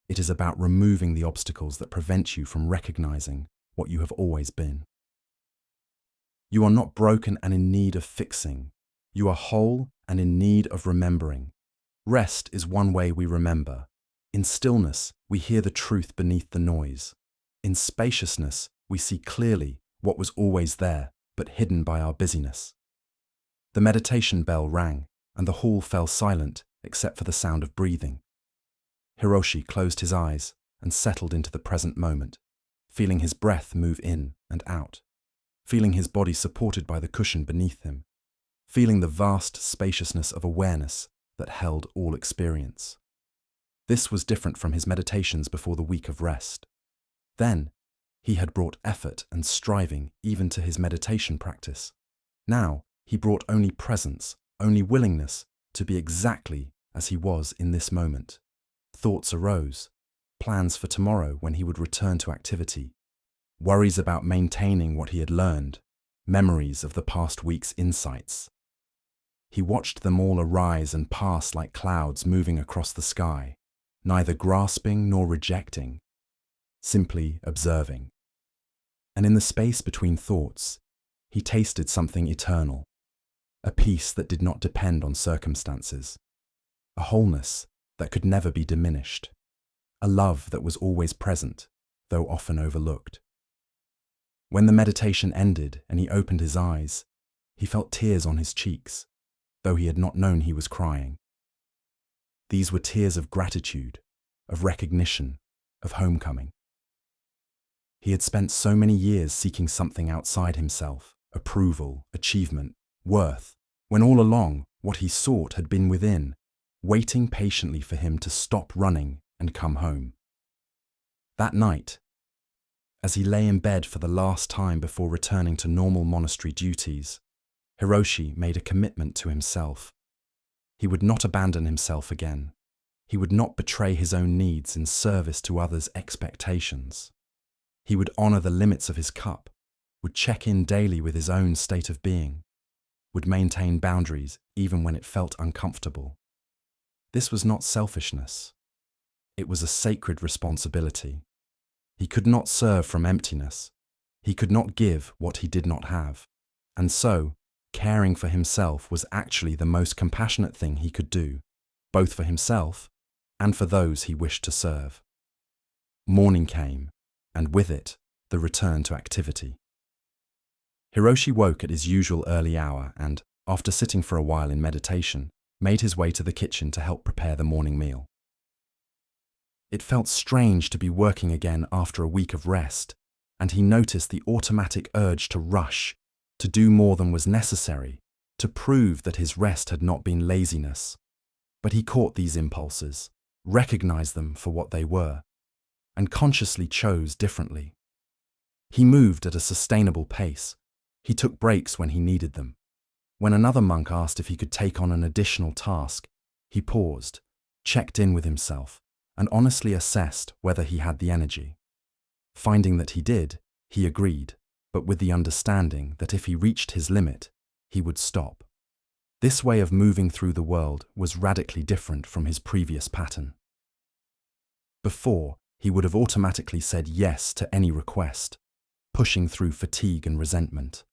It is about removing the obstacles that prevent you from recognizing what you have always been. You are not broken and in need of fixing. You are whole and in need of remembering. Rest is one way we remember. In stillness, we hear the truth beneath the noise. In spaciousness, we see clearly what was always there, but hidden by our busyness. The meditation bell rang, and the hall fell silent except for the sound of breathing. Hiroshi closed his eyes and settled into the present moment, feeling his breath move in and out, feeling his body supported by the cushion beneath him, feeling the vast spaciousness of awareness that held all experience. This was different from his meditations before the week of rest. Then, he had brought effort and striving even to his meditation practice. Now, he brought only presence, only willingness to be exactly as he was in this moment. Thoughts arose, plans for tomorrow when he would return to activity, worries about maintaining what he had learned, memories of the past week's insights. He watched them all arise and pass like clouds moving across the sky, neither grasping nor rejecting, simply observing. And in the space between thoughts, he tasted something eternal, a peace that did not depend on circumstances, a wholeness that could never be diminished, a love that was always present, though often overlooked. When the meditation ended and he opened his eyes, he felt tears on his cheeks, though he had not known he was crying. These were tears of gratitude, of recognition, of homecoming. He had spent so many years seeking something outside himself, approval, achievement, worth, when all along what he sought had been within, waiting patiently for him to stop running and come home. That night, As he lay in bed for the last time before returning to normal monastery duties, Hiroshi made a commitment to himself. He would not abandon himself again. He would not betray his own needs in service to others' expectations. He would honor the limits of his cup, would check in daily with his own state of being, would maintain boundaries even when it felt uncomfortable. This was not selfishness. It was a sacred responsibility. He could not serve from emptiness. He could not give what he did not have. And so, caring for himself was actually the most compassionate thing he could do, both for himself and for those he wished to serve. Morning came, and with it, the return to activity. Hiroshi woke at his usual early hour and, after sitting for a while in meditation, made his way to the kitchen to help prepare the morning meal. It felt strange to be working again after a week of rest, and he noticed the automatic urge to rush, to do more than was necessary, to prove that his rest had not been laziness. But he caught these impulses, recognized them for what they were, and consciously chose differently. He moved at a sustainable pace. He took breaks when he needed them. When another monk asked if he could take on an additional task, he paused, checked in with himself, and honestly assessed whether he had the energy. Finding that he did, he agreed, but with the understanding that if he reached his limit, he would stop. This way of moving through the world was radically different from his previous pattern. Before, he would have automatically said yes to any request, pushing through fatigue and resentment.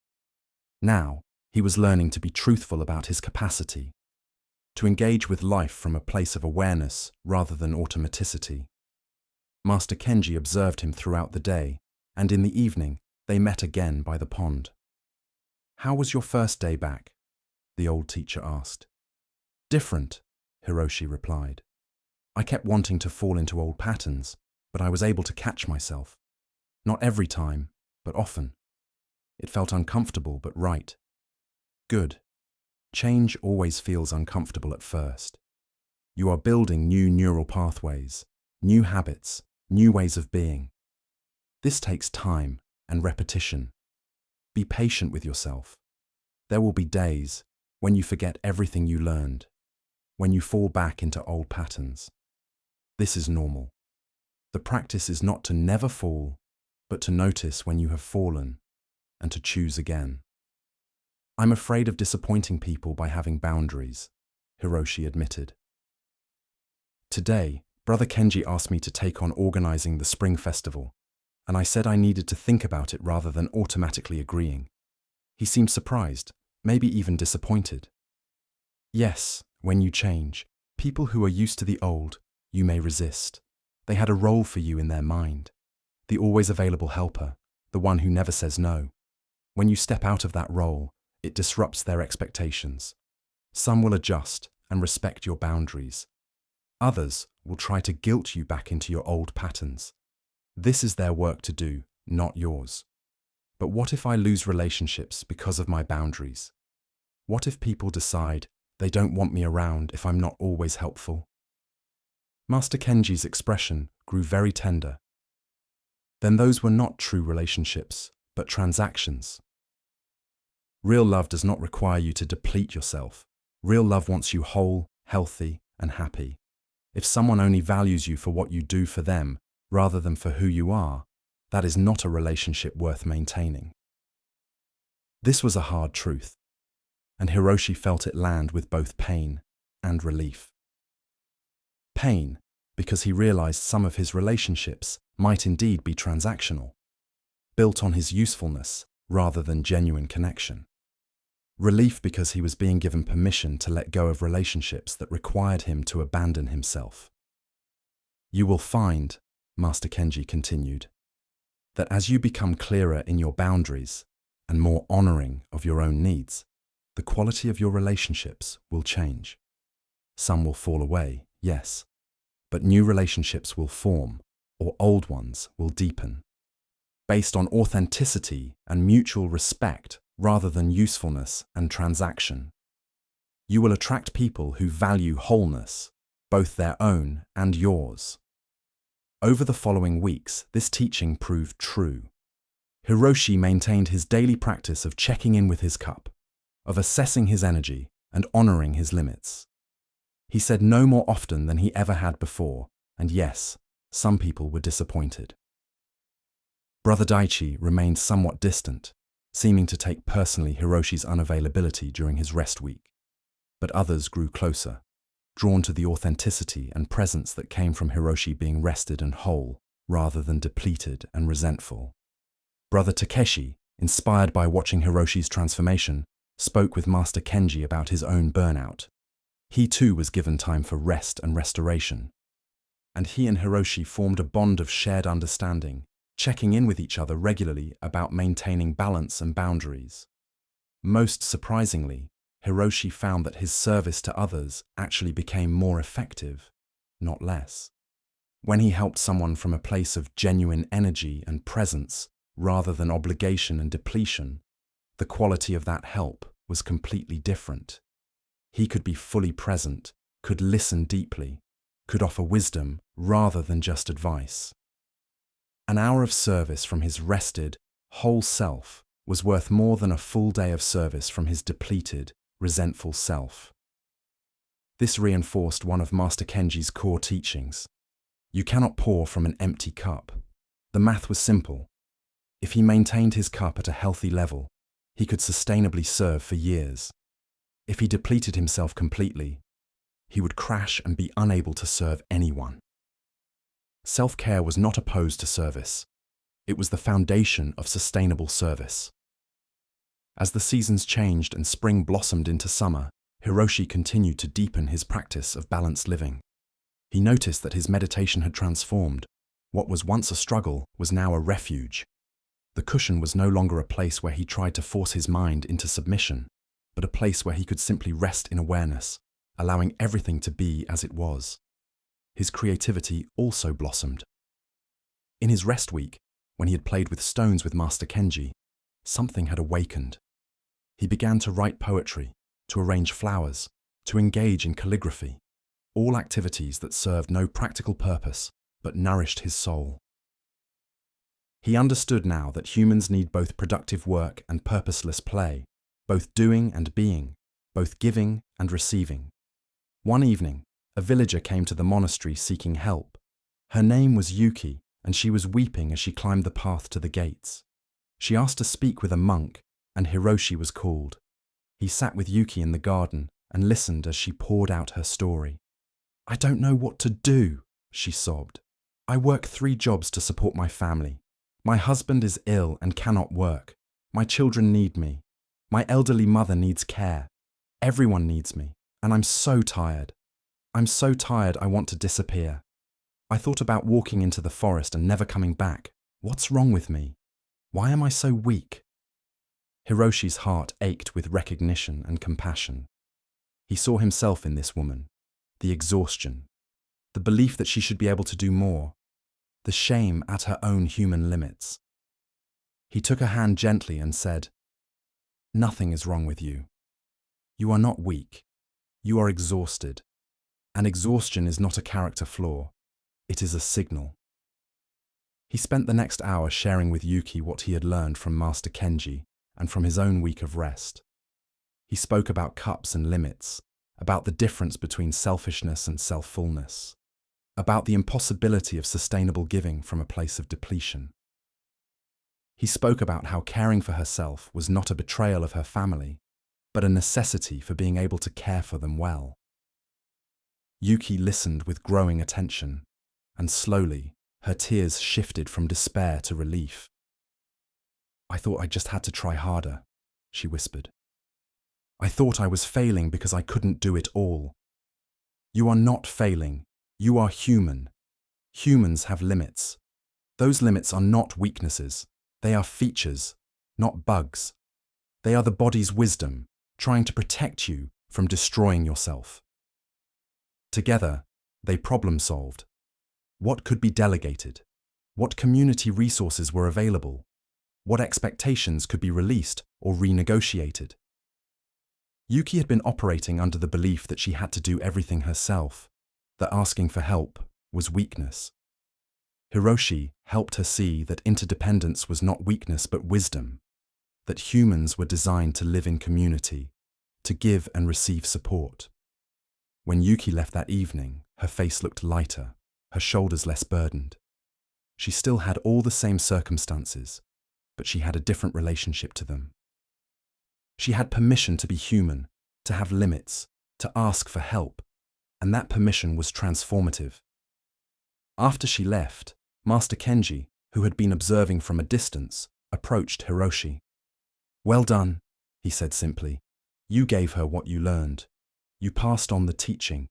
Now, he was learning to be truthful about his capacity, to engage with life from a place of awareness rather than automaticity. Master Kenji observed him throughout the day, and in the evening, they met again by the pond. "How was your first day back?" the old teacher asked. "Different," Hiroshi replied. "I kept wanting to fall into old patterns, but I was able to catch myself. Not every time, but often. It felt uncomfortable, but right. Good. Change always feels uncomfortable at first. You are building new neural pathways, new habits, new ways of being. This takes time and repetition. Be patient with yourself. There will be days when you forget everything you learned, when you fall back into old patterns. This is normal. The practice is not to never fall, but to notice when you have fallen and to choose again. "I'm afraid of disappointing people by having boundaries," Hiroshi admitted. "Today, Brother Kenji asked me to take on organizing the Spring Festival, and I said I needed to think about it rather than automatically agreeing. He seemed surprised, maybe even disappointed. Yes, when you change, people who are used to the old, you may resist. They had a role for you in their mind, the always available helper, the one who never says no. When you step out of that role, it disrupts their expectations. Some will adjust and respect your boundaries. Others will try to guilt you back into your old patterns. This is their work to do, not yours. But what if I lose relationships because of my boundaries? What if people decide they don't want me around if I'm not always helpful?" Master Kenji's expression grew very tender. "Then those were not true relationships, but transactions. Real love does not require you to deplete yourself. Real love wants you whole, healthy, and happy. If someone only values you for what you do for them, rather than for who you are, that is not a relationship worth maintaining." This was a hard truth, and Hiroshi felt it land with both pain and relief. Pain, because he realized some of his relationships might indeed be transactional, built on his usefulness rather than genuine connection. Relief because he was being given permission to let go of relationships that required him to abandon himself. "You will find," Master Kenji continued, "that as you become clearer in your boundaries and more honoring of your own needs, the quality of your relationships will change. Some will fall away, yes, but new relationships will form, or old ones will deepen, based on authenticity and mutual respect rather than usefulness and transaction. You will attract people who value wholeness, both their own and yours. Over the following weeks, this teaching proved true. Hiroshi maintained his daily practice of checking in with his cup, of assessing his energy and honoring his limits. He said no more often than he ever had before, and yes, some people were disappointed. Brother Daichi remained somewhat distant, seeming to take personally Hiroshi's unavailability during his rest week. But others grew closer, drawn to the authenticity and presence that came from Hiroshi being rested and whole, rather than depleted and resentful. Brother Takeshi, inspired by watching Hiroshi's transformation, spoke with Master Kenji about his own burnout. He too was given time for rest and restoration. And he and Hiroshi formed a bond of shared understanding, checking in with each other regularly about maintaining balance and boundaries. Most surprisingly, Hiroshi found that his service to others actually became more effective, not less. When he helped someone from a place of genuine energy and presence, rather than obligation and depletion, the quality of that help was completely different. He could be fully present, could listen deeply, could offer wisdom rather than just advice. An hour of service from his rested, whole self was worth more than a full day of service from his depleted, resentful self. This reinforced one of Master Kenji's core teachings. You cannot pour from an empty cup. The math was simple. If he maintained his cup at a healthy level, he could sustainably serve for years. If he depleted himself completely, he would crash and be unable to serve anyone. Self-care was not opposed to service. It was the foundation of sustainable service. As the seasons changed and spring blossomed into summer, Hiroshi continued to deepen his practice of balanced living. He noticed that his meditation had transformed. What was once a struggle was now a refuge. The cushion was no longer a place where he tried to force his mind into submission, but a place where he could simply rest in awareness, allowing everything to be as it was. His creativity also blossomed. In his rest week, when he had played with stones with Master Kenji, something had awakened. He began to write poetry, to arrange flowers, to engage in calligraphy, all activities that served no practical purpose but nourished his soul. He understood now that humans need both productive work and purposeless play, both doing and being, both giving and receiving. One evening, a villager came to the monastery seeking help. Her name was Yuki, and she was weeping as she climbed the path to the gates. She asked to speak with a monk, and Hiroshi was called. He sat with Yuki in the garden and listened as she poured out her story. "I don't know what to do," she sobbed. "I work 3 jobs to support my family. My husband is ill and cannot work. My children need me. My elderly mother needs care. Everyone needs me, and I'm so tired. I'm so tired I want to disappear. I thought about walking into the forest and never coming back. What's wrong with me? Why am I so weak?" Hiroshi's heart ached with recognition and compassion. He saw himself in this woman, the exhaustion, the belief that she should be able to do more, the shame at her own human limits. He took her hand gently and said, "Nothing is wrong with you. You are not weak. You are exhausted. And exhaustion is not a character flaw. It is a signal." He spent the next hour sharing with Yuki what he had learned from Master Kenji and from his own week of rest. He spoke about cups and limits, about the difference between selfishness and self-fullness, about the impossibility of sustainable giving from a place of depletion. He spoke about how caring for herself was not a betrayal of her family, but a necessity for being able to care for them well. Yuki listened with growing attention, and slowly, her tears shifted from despair to relief. "I thought I just had to try harder," she whispered. "I thought I was failing because I couldn't do it all." "You are not failing. You are human. Humans have limits. Those limits are not weaknesses. They are features, not bugs. They are the body's wisdom, trying to protect you from destroying yourself." Together, they problem-solved. What could be delegated? What community resources were available? What expectations could be released or renegotiated? Yuki had been operating under the belief that she had to do everything herself, that asking for help was weakness. Hiroshi helped her see that interdependence was not weakness but wisdom, that humans were designed to live in community, to give and receive support. When Yuki left that evening, her face looked lighter, her shoulders less burdened. She still had all the same circumstances, but she had a different relationship to them. She had permission to be human, to have limits, to ask for help, and that permission was transformative. After she left, Master Kenji, who had been observing from a distance, approached Hiroshi. "Well done," he said simply. "You gave her what you learned. You passed on the teaching.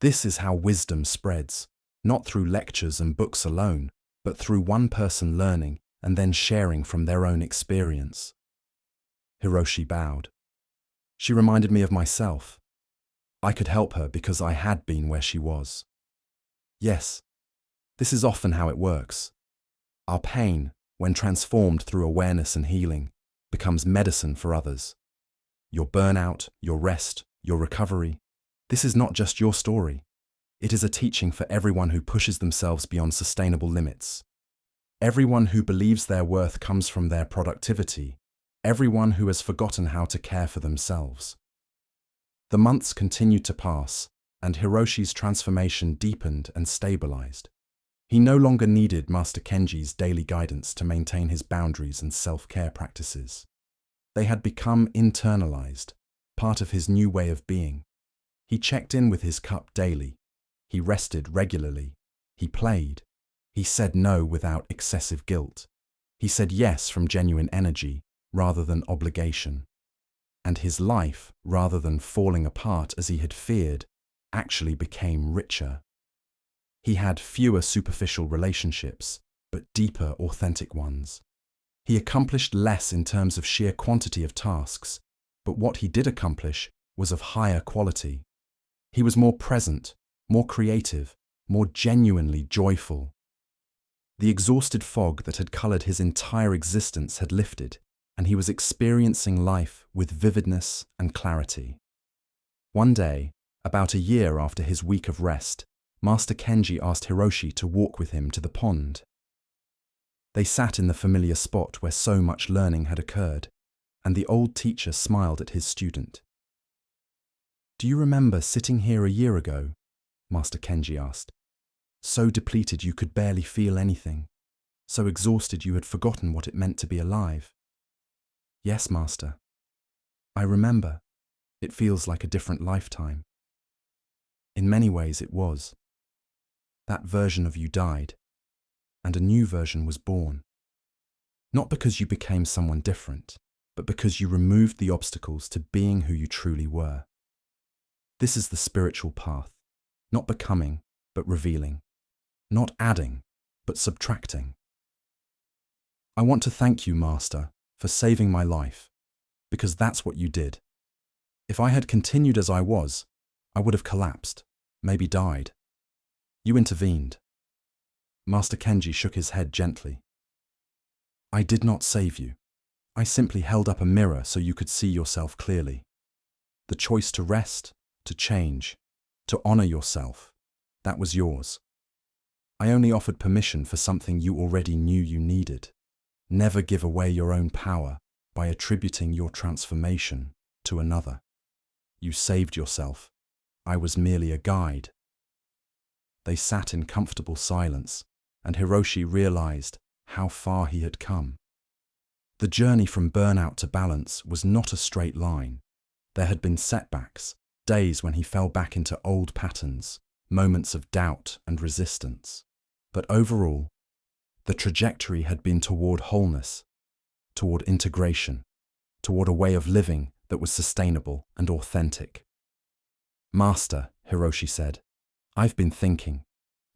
This is how wisdom spreads, not through lectures and books alone, but through one person learning and then sharing from their own experience." Hiroshi bowed. She reminded me of myself. I could help her because I had been where she was. Yes, this is often how it works. Our pain, when transformed through awareness and healing, becomes medicine for others. Your burnout, your rest, your recovery, this is not just your story. It is a teaching for everyone who pushes themselves beyond sustainable limits. Everyone who believes their worth comes from their productivity. Everyone who has forgotten how to care for themselves. The months continued to pass, and Hiroshi's transformation deepened and stabilized. He no longer needed Master Kenji's daily guidance to maintain his boundaries and self-care practices. They had become internalized, part of his new way of being. He checked in with his cup daily. He rested regularly. He played. He said no without excessive guilt. He said yes from genuine energy, rather than obligation. And his life, rather than falling apart as he had feared, actually became richer. He had fewer superficial relationships, but deeper, authentic ones. He accomplished less in terms of sheer quantity of tasks, but what he did accomplish was of higher quality. He was more present, more creative, more genuinely joyful. The exhausted fog that had colored his entire existence had lifted, and he was experiencing life with vividness and clarity. One day, about a year after his week of rest, Master Kenji asked Hiroshi to walk with him to the pond. They sat in the familiar spot where so much learning had occurred, and the old teacher smiled at his student. "Do you remember sitting here a year ago?" Master Kenji asked. "So depleted you could barely feel anything, so exhausted you had forgotten what it meant to be alive." "Yes, Master. I remember. It feels like a different lifetime." In many ways it was. That version of you died, and a new version was born. Not because you became someone different, but because you removed the obstacles to being who you truly were. This is the spiritual path, not becoming, but revealing. Not adding, but subtracting. I want to thank you, Master, for saving my life, because that's what you did. If I had continued as I was, I would have collapsed, maybe died. You intervened. Master Kenji shook his head gently. "I did not save you. I simply held up a mirror so you could see yourself clearly. The choice to rest, to change, to honor yourself, that was yours. I only offered permission for something you already knew you needed. Never give away your own power by attributing your transformation to another. You saved yourself. I was merely a guide." They sat in comfortable silence, and Hiroshi realized how far he had come. The journey from burnout to balance was not a straight line. There had been setbacks, days when he fell back into old patterns, moments of doubt and resistance. But overall, the trajectory had been toward wholeness, toward integration, toward a way of living that was sustainable and authentic. "Master," Hiroshi said, "I've been thinking,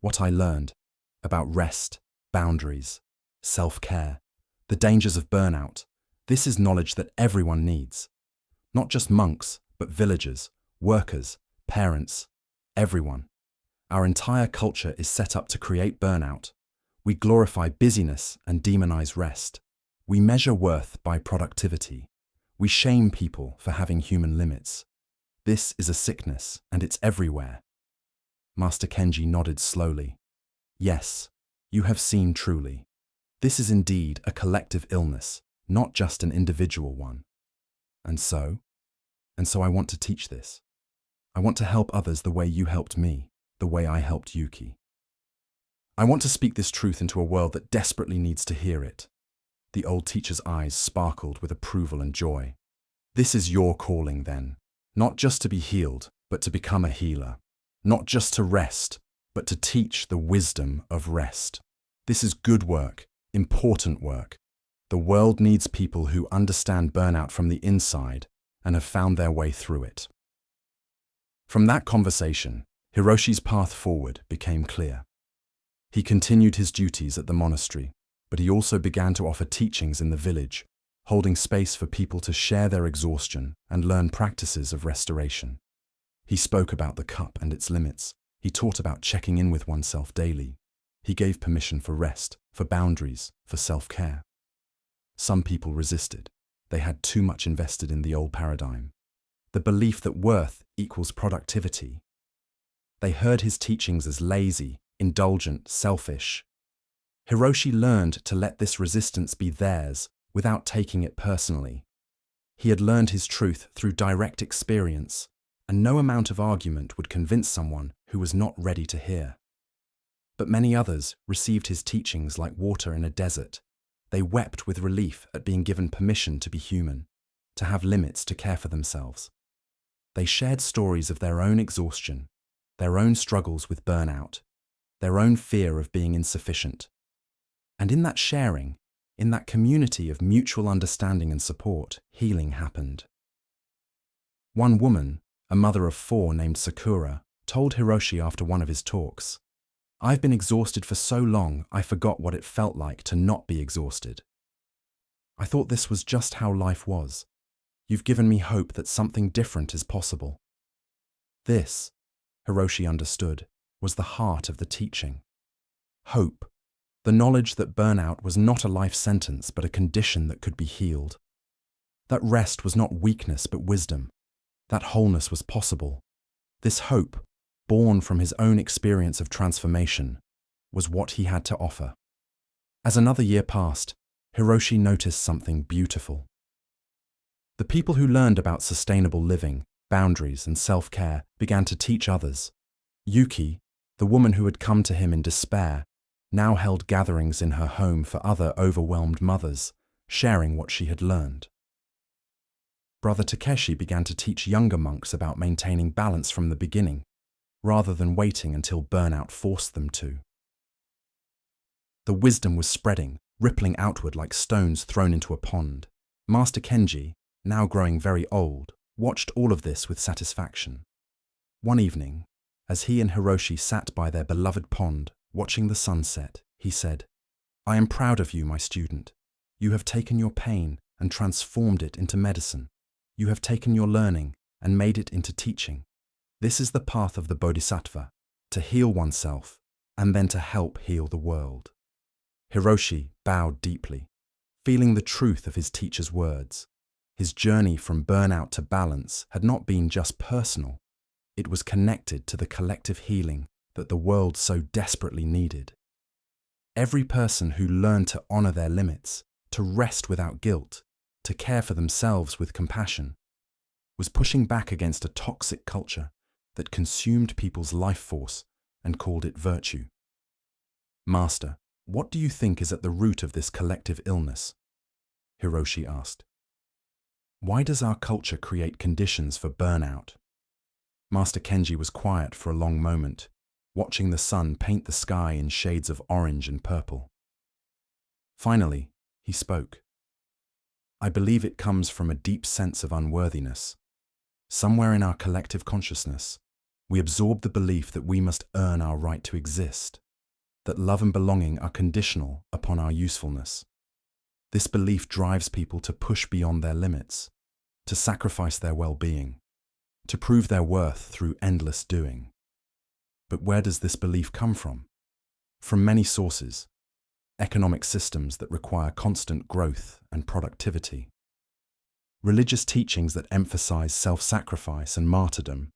what I learned, about rest, boundaries, self-care, the dangers of burnout. This is knowledge that everyone needs. Not just monks, but villagers, workers, parents, everyone. Our entire culture is set up to create burnout. We glorify busyness and demonize rest. We measure worth by productivity. We shame people for having human limits. This is a sickness, and it's everywhere." Master Kenji nodded slowly. "Yes, You have seen truly. This is indeed a collective illness, not just an individual one. And so I want to teach this. I want to help others the way you helped me, the way I helped Yuki. I want to speak this truth into a world that desperately needs to hear it. The old teacher's eyes sparkled with approval and joy. This is your calling then, not just to be healed, but to become a healer. Not just to rest, but to teach the wisdom of rest. This is good work, important work. The world needs people who understand burnout from the inside and have found their way through it. From that conversation, Hiroshi's path forward became clear. He continued his duties at the monastery, but he also began to offer teachings in the village, holding space for people to share their exhaustion and learn practices of restoration. He spoke about the cup and its limits. He taught about checking in with oneself daily. He gave permission for rest, for boundaries, for self-care. Some people resisted. They had too much invested in the old paradigm. The belief that worth equals productivity. They heard his teachings as lazy, indulgent, selfish. Hiroshi learned to let this resistance be theirs without taking it personally. He had learned his truth through direct experience, and no amount of argument would convince someone who was not ready to hear. But many others received his teachings like water in a desert. They wept with relief at being given permission to be human, to have limits to care for themselves. They shared stories of their own exhaustion, their own struggles with burnout, their own fear of being insufficient. And in that sharing, in that community of mutual understanding and support, healing happened. One woman, a mother of 4 named Sakura, told Hiroshi after one of his talks, "I've been exhausted for so long, I forgot what it felt like to not be exhausted. I thought this was just how life was. You've given me hope that something different is possible." This, Hiroshi understood, was the heart of the teaching. Hope, the knowledge that burnout was not a life sentence but a condition that could be healed. That rest was not weakness but wisdom. That wholeness was possible. This hope, born from his own experience of transformation, was what he had to offer. As another year passed, Hiroshi noticed something beautiful. The people who learned about sustainable living, boundaries, and self-care began to teach others. Yuki, the woman who had come to him in despair, now held gatherings in her home for other overwhelmed mothers, sharing what she had learned. Brother Takeshi began to teach younger monks about maintaining balance from the beginning, rather than waiting until burnout forced them to. The wisdom was spreading, rippling outward like stones thrown into a pond. Master Kenji, now growing very old, watched all of this with satisfaction. One evening, as he and Hiroshi sat by their beloved pond, watching the sunset, he said, "I am proud of you, my student. You have taken your pain and transformed it into medicine. You have taken your learning and made it into teaching. This is the path of the Bodhisattva, to heal oneself and then to help heal the world." Hiroshi bowed deeply, feeling the truth of his teacher's words. His journey from burnout to balance had not been just personal. It was connected to the collective healing that the world so desperately needed. Every person who learned to honor their limits, to rest without guilt, to care for themselves with compassion, was pushing back against a toxic culture that consumed people's life force and called it virtue. "Master, what do you think is at the root of this collective illness?" Hiroshi asked. "Why does our culture create conditions for burnout?" Master Kenji was quiet for a long moment, watching the sun paint the sky in shades of orange and purple. Finally, he spoke. "I believe it comes from a deep sense of unworthiness. Somewhere in our collective consciousness, we absorb the belief that we must earn our right to exist, that love and belonging are conditional upon our usefulness. This belief drives people to push beyond their limits, to sacrifice their well-being, to prove their worth through endless doing. But where does this belief come from? From many sources. Economic systems that require constant growth and productivity. Religious teachings that emphasize self-sacrifice and martyrdom.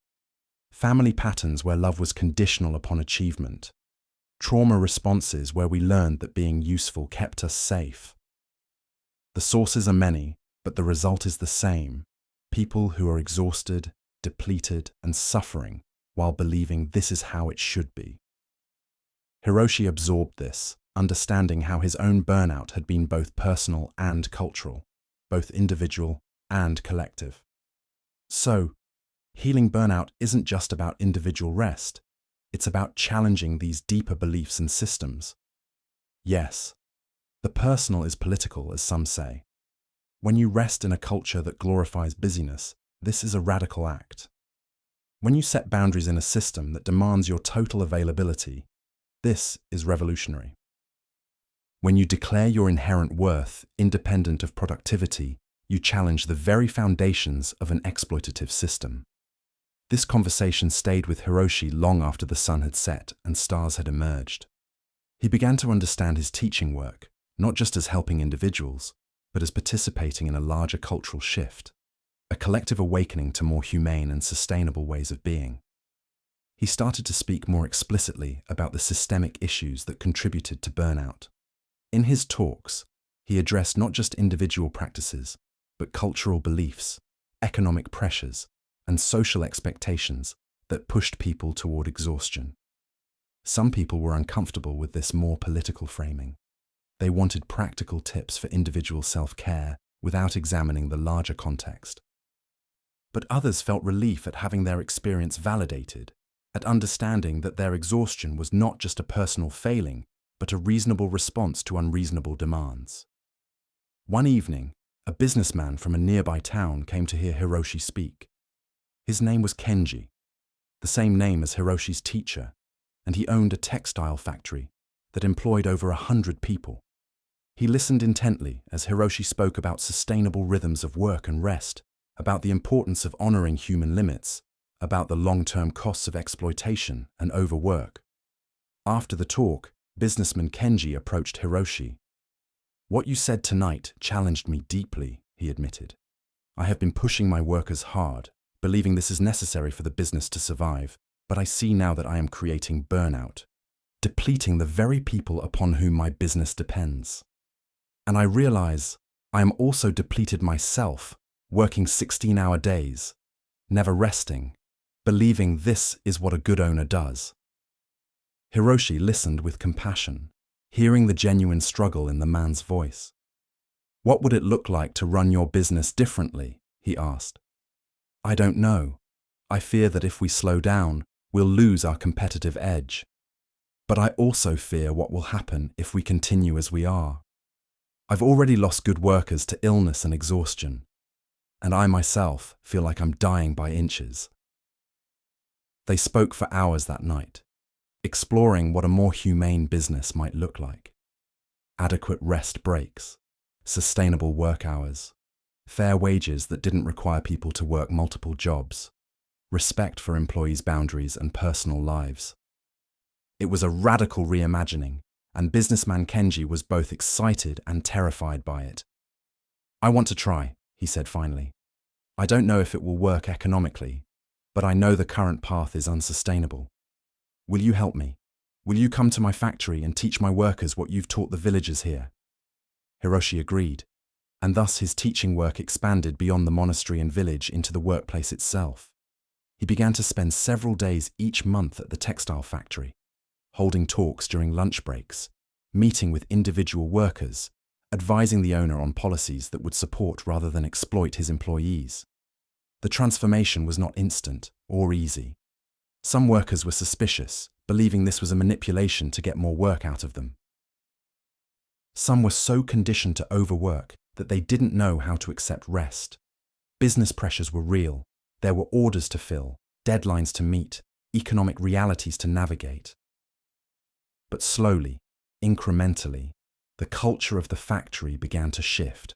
Family patterns where love was conditional upon achievement. trauma responses where we learned that being useful kept us safe. The sources are many, but the result is the same: people who are exhausted, depleted, and suffering while believing this is how it should be. Hiroshi absorbed this, understanding how his own burnout had been both personal and cultural, both individual and collective. So, healing burnout isn't just about individual rest, it's about challenging these deeper beliefs and systems. Yes, the personal is political, as some say. When you rest in a culture that glorifies busyness, this is a radical act. When you set boundaries in a system that demands your total availability, this is revolutionary. When you declare your inherent worth independent of productivity, you challenge the very foundations of an exploitative system. This conversation stayed with Hiroshi long after the sun had set and stars had emerged. He began to understand his teaching work, not just as helping individuals, but as participating in a larger cultural shift, a collective awakening to more humane and sustainable ways of being. He started to speak more explicitly about the systemic issues that contributed to burnout. In his talks, he addressed not just individual practices, but cultural beliefs, economic pressures, and social expectations that pushed people toward exhaustion. Some people were uncomfortable with this more political framing. They wanted practical tips for individual self-care without examining the larger context. But others felt relief at having their experience validated, at understanding that their exhaustion was not just a personal failing, but a reasonable response to unreasonable demands. One evening, a businessman from a nearby town came to hear Hiroshi speak. His name was Kenji, the same name as Hiroshi's teacher, and he owned a textile factory that employed over 100 people. He listened intently as Hiroshi spoke about sustainable rhythms of work and rest, about the importance of honoring human limits, about the long-term costs of exploitation and overwork. After the talk, businessman Kenji approached Hiroshi. "What you said tonight challenged me deeply," he admitted. "I have been pushing my workers hard, believing this is necessary for the business to survive, but I see now that I am creating burnout, depleting the very people upon whom my business depends. And I realize I am also depleted myself, working 16-hour days, never resting, believing this is what a good owner does." Hiroshi listened with compassion, hearing the genuine struggle in the man's voice. "What would it look like to run your business differently?" he asked. "I don't know. I fear that if we slow down, we'll lose our competitive edge. But I also fear what will happen if we continue as we are. I've already lost good workers to illness and exhaustion, and I myself feel like I'm dying by inches." They spoke for hours that night, exploring what a more humane business might look like. Adequate rest breaks, sustainable work hours, fair wages that didn't require people to work multiple jobs, respect for employees' boundaries and personal lives. It was a radical reimagining, and businessman Kenji was both excited and terrified by it. "I want to try," he said finally. "I don't know if it will work economically, but I know the current path is unsustainable. Will you help me? Will you come to my factory and teach my workers what you've taught the villagers here?" Hiroshi agreed, and thus his teaching work expanded beyond the monastery and village into the workplace itself. He began to spend several days each month at the textile factory, holding talks during lunch breaks, meeting with individual workers, advising the owner on policies that would support rather than exploit his employees. The transformation was not instant or easy. Some workers were suspicious, believing this was a manipulation to get more work out of them. Some were so conditioned to overwork that they didn't know how to accept rest. Business pressures were real. There were orders to fill, deadlines to meet, economic realities to navigate. But slowly, incrementally, the culture of the factory began to shift.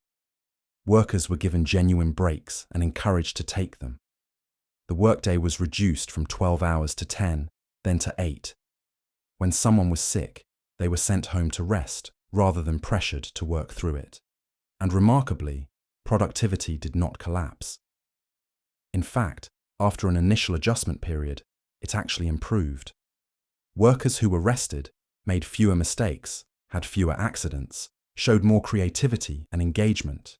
Workers were given genuine breaks and encouraged to take them. The workday was reduced from 12 hours to 10, then to 8. When someone was sick, they were sent home to rest rather than pressured to work through it. And remarkably, productivity did not collapse. In fact, after an initial adjustment period, it actually improved. Workers who were rested made fewer mistakes, had fewer accidents, showed more creativity and engagement.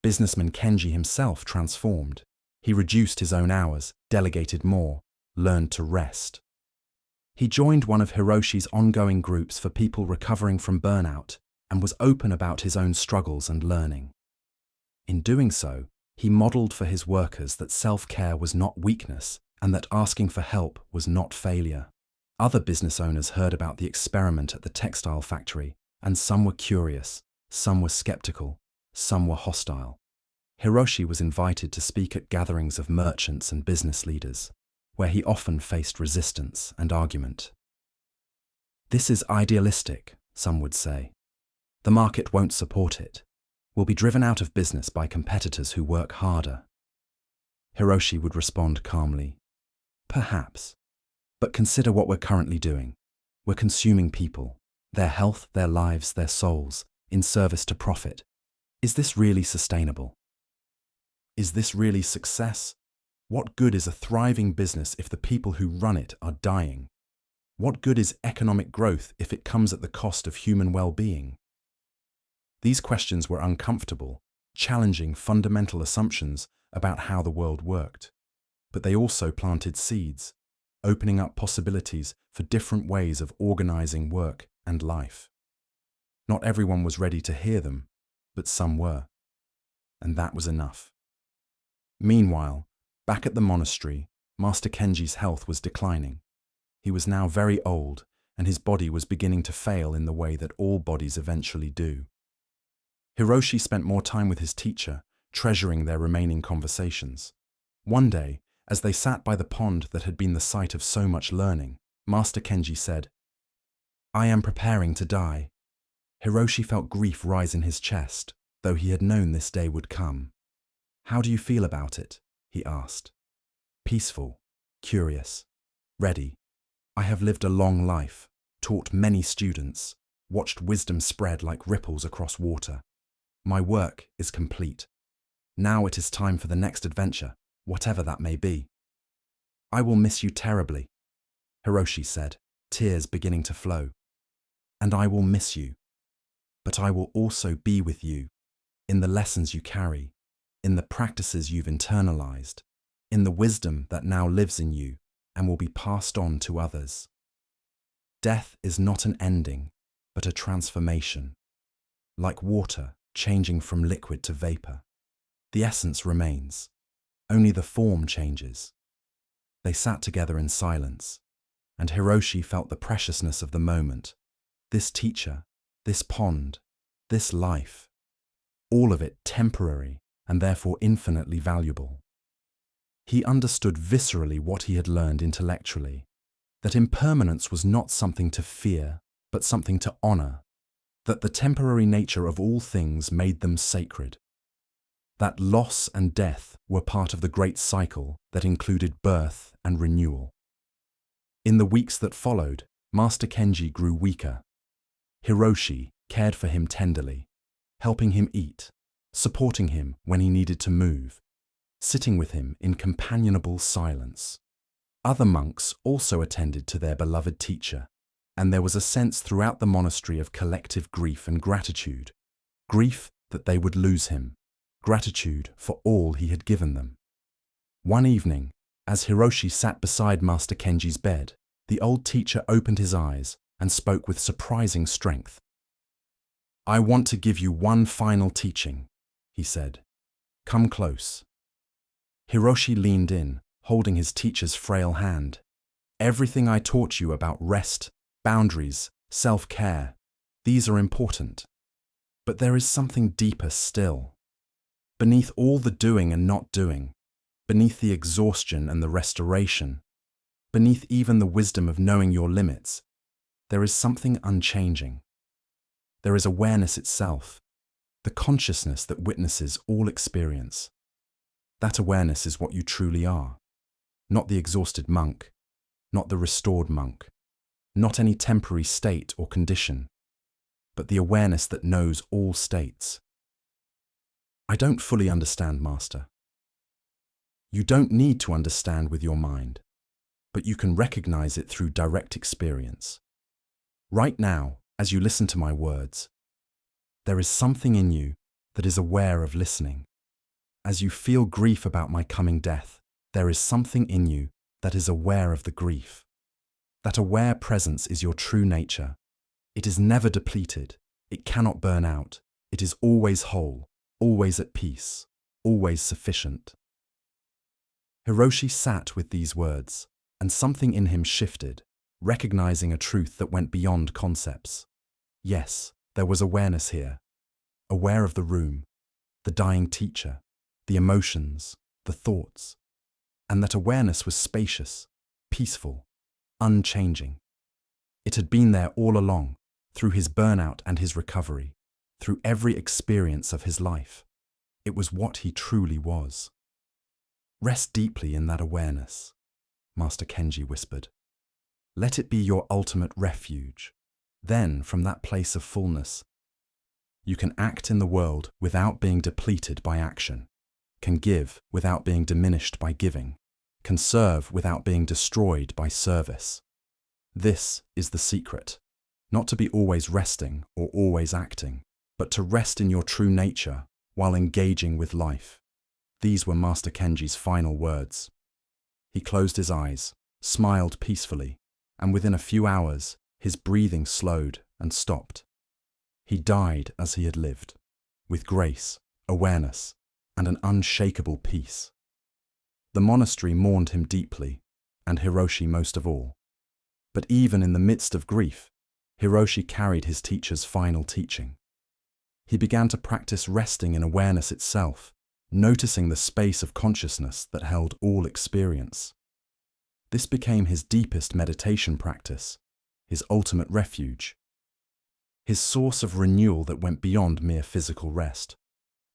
Businessman Kenji himself transformed. He reduced his own hours, delegated more, learned to rest. He joined one of Hiroshi's ongoing groups for people recovering from burnout and was open about his own struggles and learning. In doing so, he modeled for his workers that self-care was not weakness and that asking for help was not failure. Other business owners heard about the experiment at the textile factory, and some were curious, some were skeptical, some were hostile. Hiroshi was invited to speak at gatherings of merchants and business leaders, where he often faced resistance and argument. This is idealistic, some would say. The market won't support it. We'll be driven out of business by competitors who work harder. Hiroshi would respond calmly, perhaps. But consider what we're currently doing. We're consuming people, their health, their lives, their souls, in service to profit. Is this really sustainable? Is this really success? What good is a thriving business if the people who run it are dying? What good is economic growth if it comes at the cost of human well-being? These questions were uncomfortable, challenging fundamental assumptions about how the world worked. But they also planted seeds, opening up possibilities for different ways of organizing work and life. Not everyone was ready to hear them, but some were. And that was enough. Meanwhile, back at the monastery, Master Kenji's health was declining. He was now very old, and his body was beginning to fail in the way that all bodies eventually do. Hiroshi spent more time with his teacher, treasuring their remaining conversations. One day, as they sat by the pond that had been the site of so much learning, Master Kenji said, "I am preparing to die." Hiroshi felt grief rise in his chest, though he had known this day would come. "How do you feel about it?" he asked. "Peaceful, curious, ready. I have lived a long life, taught many students, watched wisdom spread like ripples across water. My work is complete. Now it is time for the next adventure, whatever that may be." "I will miss you terribly," Hiroshi said, tears beginning to flow. "And I will miss you. But I will also be with you, in the lessons you carry, in the practices you've internalized, in the wisdom that now lives in you and will be passed on to others. Death is not an ending, but a transformation. Like water changing from liquid to vapor, the essence remains. Only the form changes." They sat together in silence, and Hiroshi felt the preciousness of the moment. This teacher, this pond, this life, all of it temporary and therefore infinitely valuable. He understood viscerally what he had learned intellectually, that impermanence was not something to fear, but something to honor, that the temporary nature of all things made them sacred, that loss and death were part of the great cycle that included birth and renewal. In the weeks that followed, Master Kenji grew weaker. Hiroshi cared for him tenderly, helping him eat, supporting him when he needed to move, sitting with him in companionable silence. Other monks also attended to their beloved teacher, and there was a sense throughout the monastery of collective grief and gratitude. Grief that they would lose him, gratitude for all he had given them. One evening, as Hiroshi sat beside Master Kenji's bed, the old teacher opened his eyes and spoke with surprising strength. "I want to give you one final teaching," he said. "Come close." Hiroshi leaned in, holding his teacher's frail hand. "Everything I taught you about rest, boundaries, self-care, these are important. But there is something deeper still. Beneath all the doing and not doing, beneath the exhaustion and the restoration, beneath even the wisdom of knowing your limits, there is something unchanging. There is awareness itself, the consciousness that witnesses all experience. That awareness is what you truly are, not the exhausted monk, not the restored monk, not any temporary state or condition, but the awareness that knows all states." "I don't fully understand, Master." "You don't need to understand with your mind, but you can recognize it through direct experience. Right now, as you listen to my words, there is something in you that is aware of listening. As you feel grief about my coming death, there is something in you that is aware of the grief. That aware presence is your true nature. It is never depleted. It cannot burn out. It is always whole, always at peace, always sufficient. Hiroshi sat with these words, and something in him shifted, recognizing a truth that went beyond concepts. Yes, there was awareness here. Aware of the room, the dying teacher, the emotions, the thoughts. And that awareness was spacious, peaceful, unchanging. It had been there all along, through his burnout and his recovery, through every experience of his life. It was what he truly was. Rest deeply in that awareness, Master Kenji whispered. Let it be your ultimate refuge. Then, from that place of fullness, you can act in the world without being depleted by action, can give without being diminished by giving, can serve without being destroyed by service. This is the secret, not to be always resting or always acting, but to rest in your true nature while engaging with life. These were Master Kenji's final words. He closed his eyes, smiled peacefully, and within a few hours, his breathing slowed and stopped. He died as he had lived, with grace, awareness, and an unshakable peace. The monastery mourned him deeply, and Hiroshi most of all. But even in the midst of grief, Hiroshi carried his teacher's final teaching. He began to practice resting in awareness itself, noticing the space of consciousness that held all experience. This became his deepest meditation practice, his ultimate refuge, his source of renewal that went beyond mere physical rest.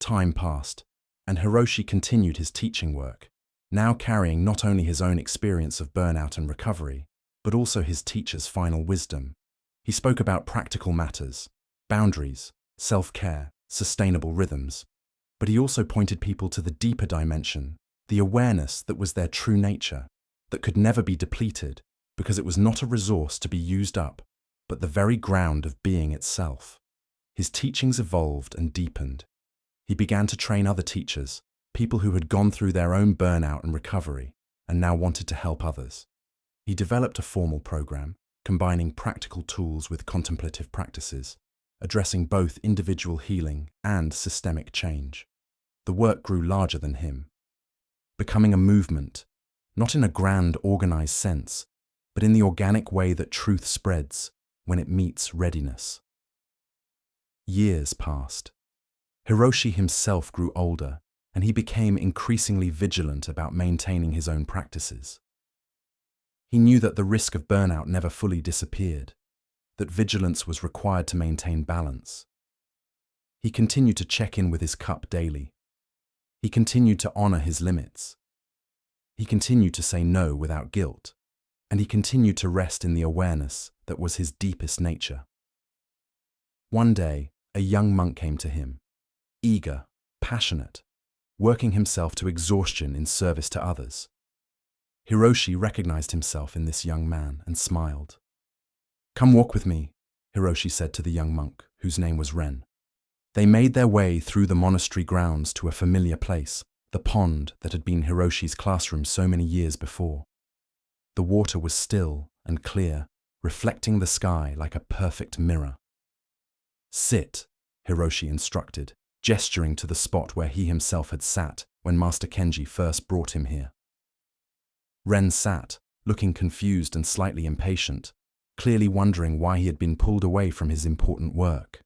Time passed, and Hiroshi continued his teaching work, now carrying not only his own experience of burnout and recovery, but also his teacher's final wisdom. He spoke about practical matters, boundaries, self-care, sustainable rhythms, but he also pointed people to the deeper dimension, the awareness that was their true nature, that could never be depleted, because it was not a resource to be used up, but the very ground of being itself. His teachings evolved and deepened. He began to train other teachers, people who had gone through their own burnout and recovery, and now wanted to help others. He developed a formal program, combining practical tools with contemplative practices, addressing both individual healing and systemic change. The work grew larger than him, becoming a movement, not in a grand, organized sense, but in the organic way that truth spreads when it meets readiness. Years passed. Hiroshi himself grew older, and he became increasingly vigilant about maintaining his own practices. He knew that the risk of burnout never fully disappeared, that vigilance was required to maintain balance. He continued to check in with his cup daily. He continued to honor his limits. He continued to say no without guilt, and he continued to rest in the awareness that was his deepest nature. One day, a young monk came to him, eager, passionate, working himself to exhaustion in service to others. Hiroshi recognized himself in this young man and smiled. "Come walk with me," Hiroshi said to the young monk, whose name was Ren. They made their way through the monastery grounds to a familiar place, the pond that had been Hiroshi's classroom so many years before. The water was still and clear, reflecting the sky like a perfect mirror. "Sit," Hiroshi instructed, gesturing to the spot where he himself had sat when Master Kenji first brought him here. Ren sat, looking confused and slightly impatient, clearly wondering why he had been pulled away from his important work.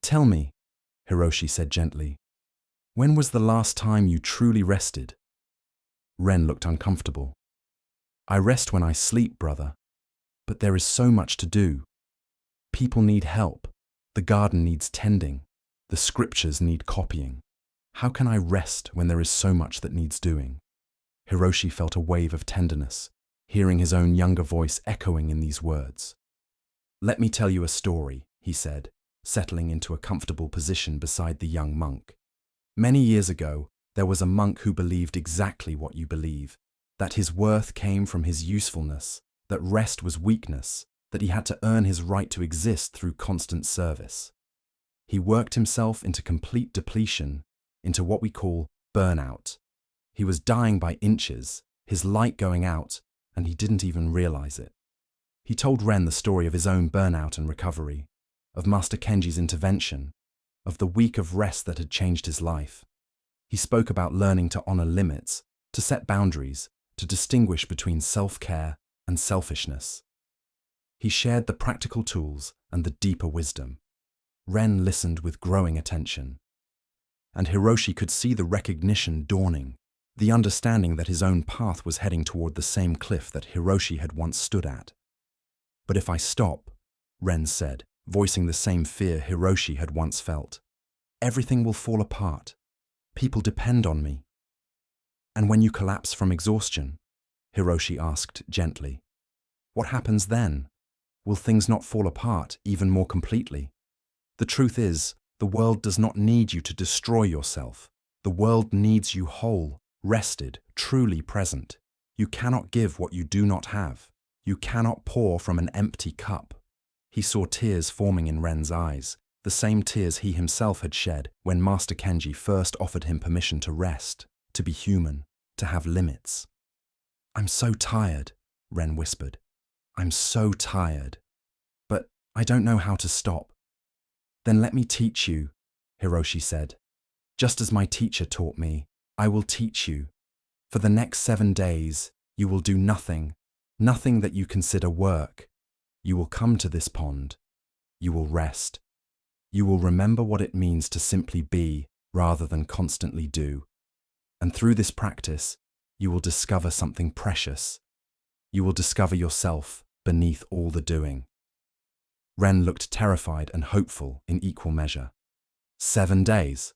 "Tell me," Hiroshi said gently, "when was the last time you truly rested?" Ren looked uncomfortable. "I rest when I sleep, brother. But there is so much to do. People need help. The garden needs tending. The scriptures need copying. How can I rest when there is so much that needs doing?" Hiroshi felt a wave of tenderness, hearing his own younger voice echoing in these words. "Let me tell you a story," he said, settling into a comfortable position beside the young monk. "Many years ago, there was a monk who believed exactly what you believe, that his worth came from his usefulness, that rest was weakness, that he had to earn his right to exist through constant service. He worked himself into complete depletion, into what we call burnout. He was dying by inches, his light going out, and he didn't even realize it. He told Ren the story of his own burnout and recovery, of Master Kenji's intervention, of the week of rest that had changed his life. He spoke about learning to honor limits, to set boundaries, to distinguish between self-care and selfishness. He shared the practical tools and the deeper wisdom. Ren listened with growing attention. And Hiroshi could see the recognition dawning, the understanding that his own path was heading toward the same cliff that Hiroshi had once stood at. "But if I stop," Ren said, voicing the same fear Hiroshi had once felt, "everything will fall apart. People depend on me." "And when you collapse from exhaustion?" Hiroshi asked gently. "What happens then? Will things not fall apart even more completely? The truth is, the world does not need you to destroy yourself. The world needs you whole, rested, truly present. You cannot give what you do not have. You cannot pour from an empty cup." He saw tears forming in Ren's eyes, the same tears he himself had shed when Master Kenji first offered him permission to rest, to be human, to have limits. "I'm so tired," Ren whispered. "I'm so tired. But I don't know how to stop." "Then let me teach you," Hiroshi said. "Just as my teacher taught me, I will teach you. For the next 7 days, you will do nothing, nothing that you consider work. You will come to this pond. You will rest. You will remember what it means to simply be rather than constantly do. And through this practice, you will discover something precious. You will discover yourself beneath all the doing." Ren looked terrified and hopeful in equal measure. 7 days.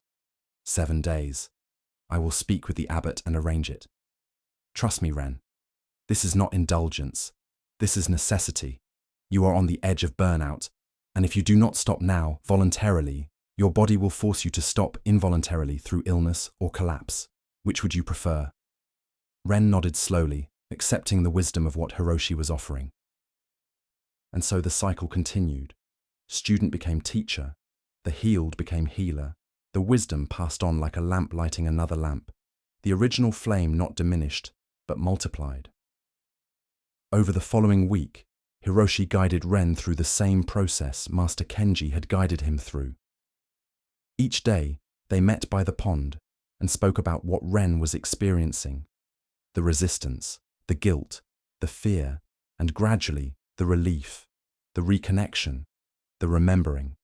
7 days. I will speak with the abbot and arrange it. Trust me, Ren. This is not indulgence. This is necessity. You are on the edge of burnout, and if you do not stop now, voluntarily, your body will force you to stop involuntarily through illness or collapse. Which would you prefer? Ren nodded slowly, accepting the wisdom of what Hiroshi was offering. And so the cycle continued. Student became teacher, the healed became healer, the wisdom passed on like a lamp lighting another lamp, the original flame not diminished, but multiplied. Over the following week, Hiroshi guided Ren through the same process Master Kenji had guided him through. Each day, they met by the pond and spoke about what Ren was experiencing, the resistance, the guilt, the fear, and gradually the relief, the reconnection, the remembering.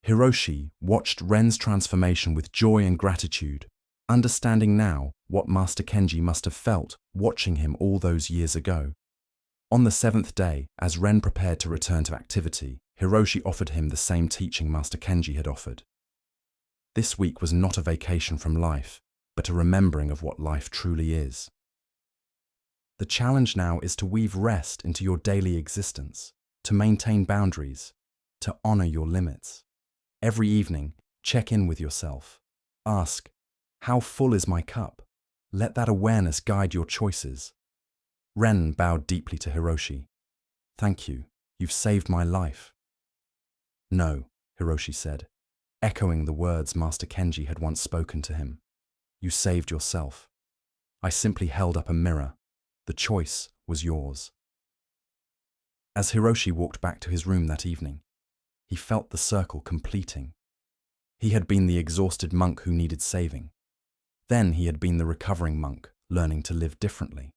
Hiroshi watched Ren's transformation with joy and gratitude, understanding now what Master Kenji must have felt watching him all those years ago. On the 7th day, as Ren prepared to return to activity, Hiroshi offered him the same teaching Master Kenji had offered. This week was not a vacation from life, but a remembering of what life truly is. The challenge now is to weave rest into your daily existence, to maintain boundaries, to honor your limits. Every evening, check in with yourself. Ask, how full is my cup? Let that awareness guide your choices. Ren bowed deeply to Hiroshi. Thank you, you've saved my life. No, Hiroshi said, echoing the words Master Kenji had once spoken to him. You saved yourself. I simply held up a mirror. The choice was yours. As Hiroshi walked back to his room that evening, he felt the circle completing. He had been the exhausted monk who needed saving. Then he had been the recovering monk, learning to live differently.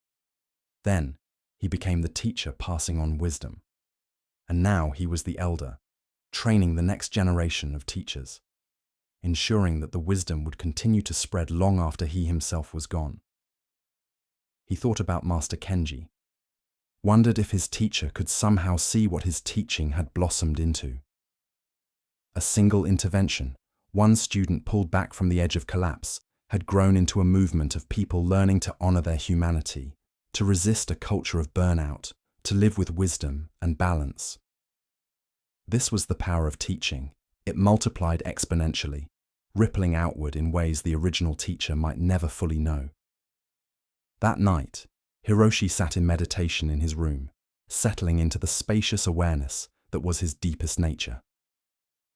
Then he became the teacher passing on wisdom. And now he was the elder, training the next generation of teachers, ensuring that the wisdom would continue to spread long after he himself was gone. He thought about Master Kenji, wondered if his teacher could somehow see what his teaching had blossomed into. A single intervention, one student pulled back from the edge of collapse, had grown into a movement of people learning to honor their humanity, to resist a culture of burnout, to live with wisdom and balance. This was the power of teaching. It multiplied exponentially, rippling outward in ways the original teacher might never fully know. That night, Hiroshi sat in meditation in his room, settling into the spacious awareness that was his deepest nature.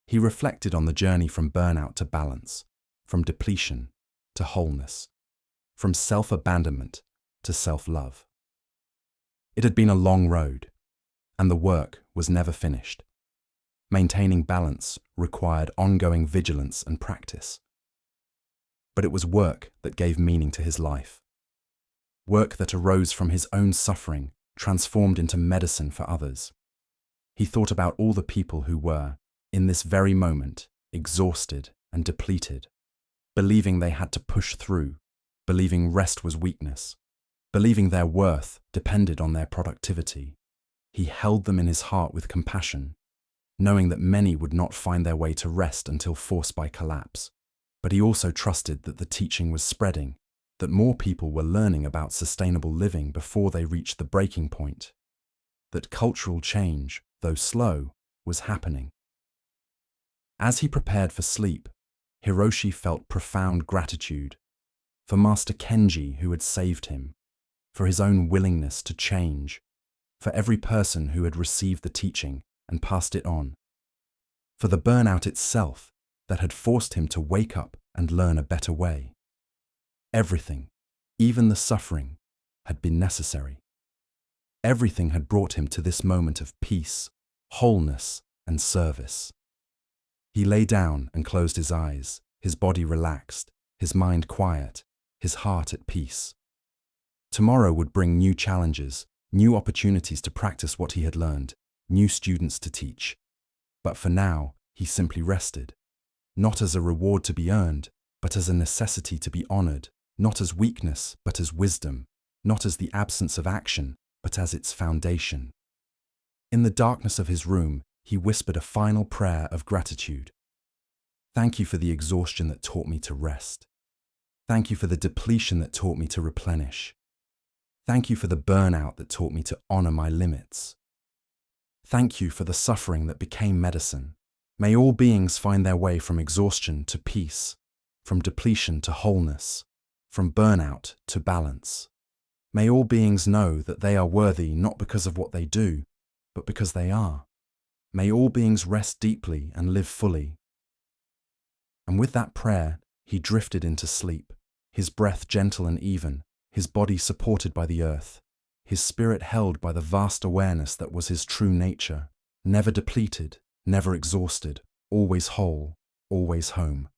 He reflected on the journey from burnout to balance, from depletion to wholeness, from self-abandonment to self-love. It had been a long road, and the work was never finished. Maintaining balance required ongoing vigilance and practice. But it was work that gave meaning to his life. Work that arose from his own suffering, transformed into medicine for others. He thought about all the people who were, in this very moment, exhausted and depleted, believing they had to push through, believing rest was weakness, believing their worth depended on their productivity. He held them in his heart with compassion, knowing that many would not find their way to rest until forced by collapse. But he also trusted that the teaching was spreading, that more people were learning about sustainable living before they reached the breaking point, that cultural change, though slow, was happening. As he prepared for sleep, Hiroshi felt profound gratitude for Master Kenji who had saved him, for his own willingness to change, for every person who had received the teaching and passed it on, for the burnout itself that had forced him to wake up and learn a better way. Everything, even the suffering, had been necessary. Everything had brought him to this moment of peace, wholeness, and service. He lay down and closed his eyes, his body relaxed, his mind quiet, his heart at peace. Tomorrow would bring new challenges, new opportunities to practice what he had learned, new students to teach. But for now, he simply rested, not as a reward to be earned, but as a necessity to be honored, not as weakness, but as wisdom, not as the absence of action, but as its foundation. In the darkness of his room, he whispered a final prayer of gratitude. Thank you for the exhaustion that taught me to rest. Thank you for the depletion that taught me to replenish. Thank you for the burnout that taught me to honor my limits. Thank you for the suffering that became medicine. May all beings find their way from exhaustion to peace, from depletion to wholeness, from burnout to balance. May all beings know that they are worthy not because of what they do, but because they are. May all beings rest deeply and live fully. And with that prayer, he drifted into sleep, his breath gentle and even, his body supported by the earth, his spirit held by the vast awareness that was his true nature, never depleted, never exhausted, always whole, always home.